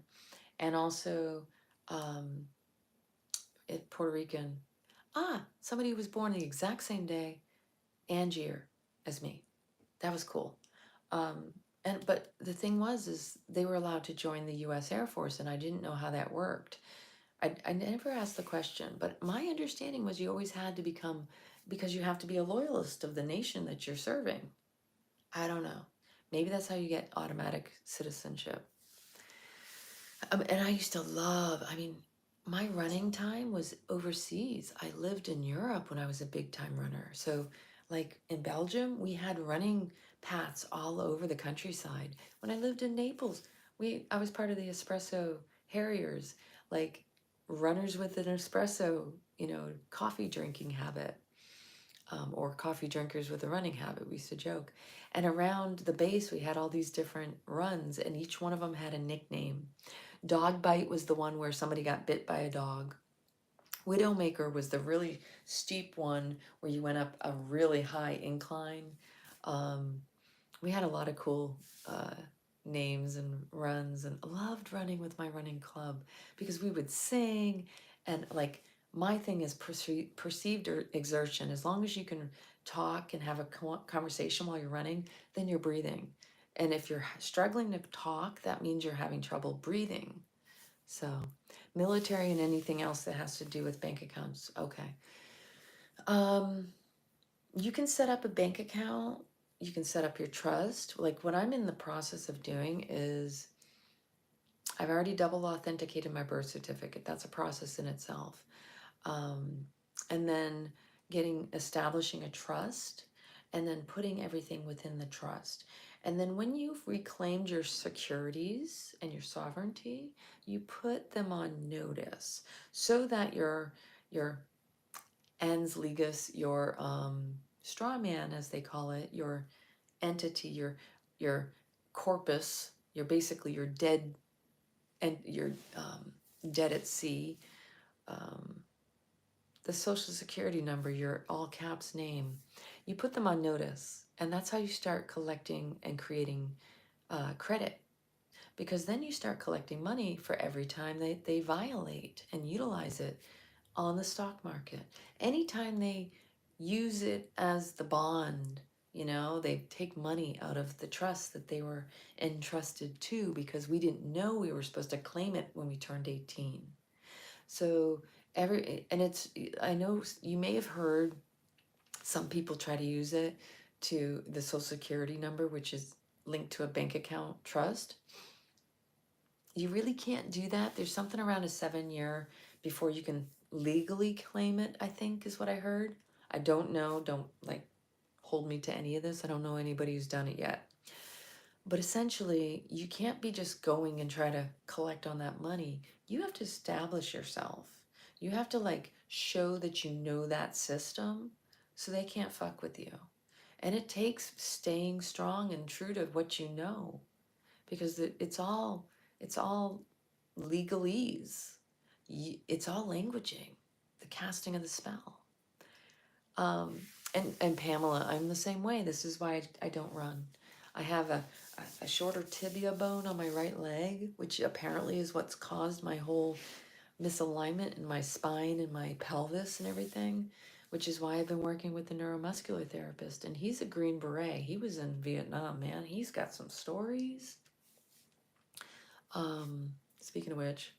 and also Puerto Rican. Somebody who was born the exact same day and year as me. That was cool. But the thing is they were allowed to join the U.S. Air Force, and I didn't know how that worked. I never asked the question, but my understanding was you always had to become, because you have to be a loyalist of the nation that you're serving. I don't know. Maybe that's how you get automatic citizenship. And I used to love, I mean, my running time was overseas. I lived in Europe when I was a big time runner. So like in Belgium, we had running paths all over the countryside. When I lived in Naples, I was part of the Espresso Harriers, like runners with an espresso, coffee drinking habit. Or coffee drinkers with a running habit, we used to joke. And around the base, we had all these different runs, and each one of them had a nickname. Dog bite was the one where somebody got bit by a dog. Widowmaker was the really steep one where you went up a really high incline. We had a lot of cool names and runs, and loved running with my running club because we would sing, and like my thing is perceived exertion. As long as you can talk and have a conversation while you're running, then you're breathing. And if you're struggling to talk, that means you're having trouble breathing. So military and anything else that has to do with bank accounts. Okay. You can set up a bank account. You can set up your trust. Like what I'm in the process of doing is I've already double authenticated my birth certificate. That's a process in itself. And then establishing a trust, and then putting everything within the trust. And then when you've reclaimed your securities and your sovereignty, you put them on notice so that your 𝐒𝐚𝐬𝐬𝐲, your straw man, as they call it, your entity, your corpus, basically your dead, and your dead at sea, the social security number, your all caps name, you put them on notice. And that's how you start collecting and creating credit. Because then you start collecting money for every time they violate and utilize it on the stock market. Anytime they use it as the bond, they take money out of the trust that they were entrusted to, because we didn't know we were supposed to claim it when we turned 18. So I know you may have heard some people try to use it to the social security number, which is linked to a bank account trust. You really can't do that. There's something around a 7-year before you can legally claim it, I think is what I heard. I don't know. Don't hold me to any of this. I don't know anybody who's done it yet. But essentially, you can't be just going and try to collect on that money. You have to establish yourself. You have to show that you know that system so they can't fuck with you. And it takes staying strong and true to what you know, because it's all legalese. It's all languaging, the casting of the spell. And Pamela, I'm the same way. This is why I don't run. I have a shorter tibia bone on my right leg, which apparently is what's caused my whole misalignment in my spine and my pelvis and everything, which is why I've been working with the neuromuscular therapist. And he's a Green Beret. He was in Vietnam, man. He's got some stories. Speaking of which,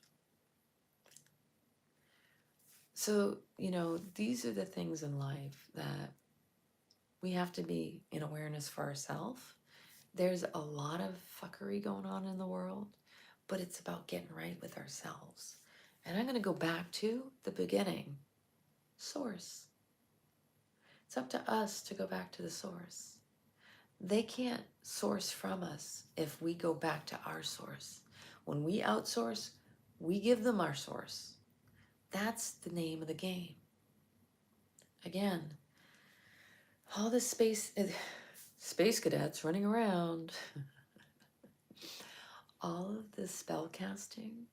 so, you know, these are the things in life that we have to be in awareness for ourselves. There's a lot of fuckery going on in the world, but it's about getting right with ourselves. And I'm going to go back to the beginning. Source. It's up to us to go back to the source. They can't source from us if we go back to our source. When we outsource, we give them our source. That's the name of the game. Again, all this space cadets running around, all of this spell casting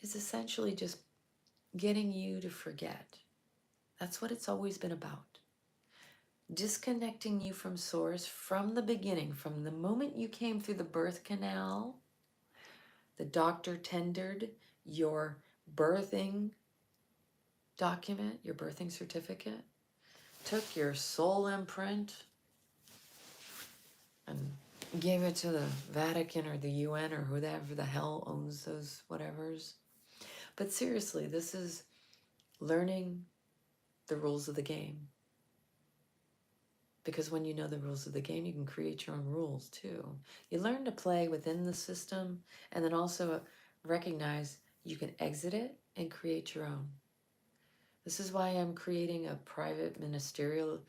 is essentially just getting you to forget. That's what it's always been about. Disconnecting you from source from the beginning, from the moment you came through the birth canal. The doctor tendered your birthing document, your birthing certificate, took your soul imprint and gave it to the Vatican or the UN or whoever the hell owns those whatevers. But seriously, this is learning the rules of the game. Because when you know the rules of the game, you can create your own rules too. You learn to play within the system and then also recognize you can exit it and create your own. This is why I'm creating a private ministerial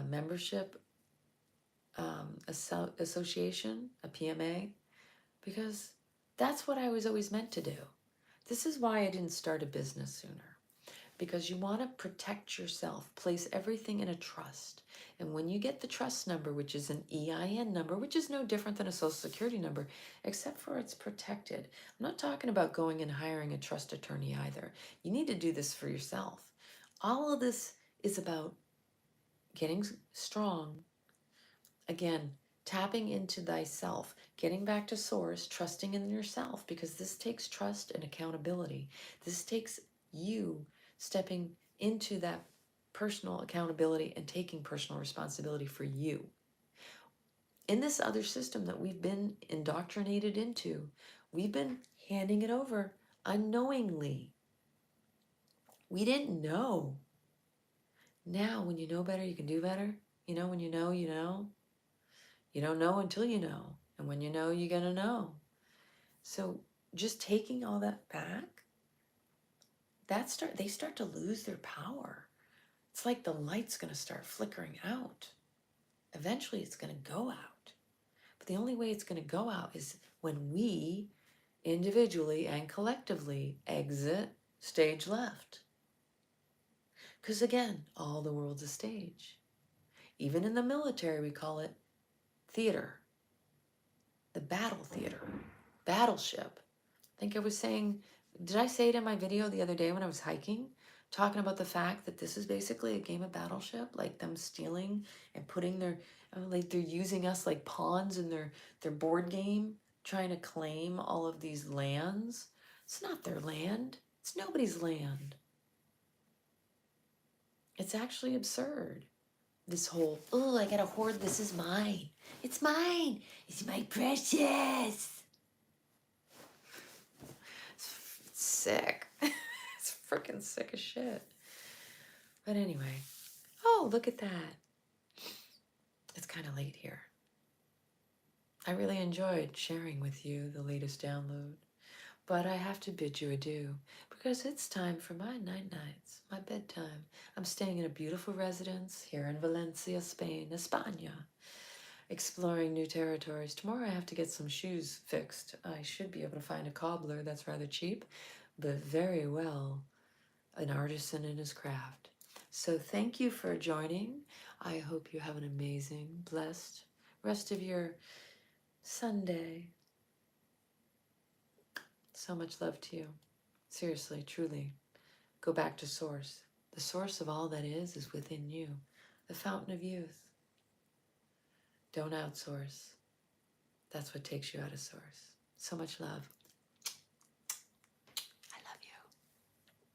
membership association, a PMA, because that's what I was always meant to do. This is why I didn't start a business sooner, because you want to protect yourself, place everything in a trust. And when you get the trust number, which is an EIN number, which is no different than a social security number, except for it's protected. I'm not talking about going and hiring a trust attorney either. You need to do this for yourself. All of this is about getting strong. Again, tapping into thyself, getting back to source, trusting in yourself, because this takes trust and accountability. This takes you stepping into that personal accountability and taking personal responsibility for you. In this other system that we've been indoctrinated into, we've been handing it over unknowingly. We didn't know. Now, when you know better, you can do better. You know, when you know, you know. You don't know until you know. And when you know, you're going to know. So just taking all that back, they start to lose their power. It's like the light's going to start flickering out. Eventually, it's going to go out. But the only way it's going to go out is when we individually and collectively exit stage left. Because again, all the world's a stage. Even in the military, we call it theater. The battle theater. Battleship. I think I was saying, did I say it in my video the other day when I was hiking? Talking about the fact that this is basically a game of Battleship, like them stealing and putting like they're using us like pawns in their board game, trying to claim all of these lands. It's not their land. It's nobody's land. It's actually absurd. This whole, oh, I gotta hoard, this is mine. It's mine. It's my precious. It's sick. It's freaking sick as shit. But anyway, oh, look at that. It's kind of late here. I really enjoyed sharing with you the latest download, but I have to bid you adieu because it's time for my nights, my bedtime. I'm staying in a beautiful residence here in Valencia, Spain, España, exploring new territories. Tomorrow I have to get some shoes fixed. I should be able to find a cobbler that's rather cheap, but very well an artisan in his craft. So thank you for joining. I hope you have an amazing, blessed rest of your Sunday. So much love to you. Seriously, truly. Go back to source. The source of all that is within you. The fountain of youth. Don't outsource. That's what takes you out of source. So much love.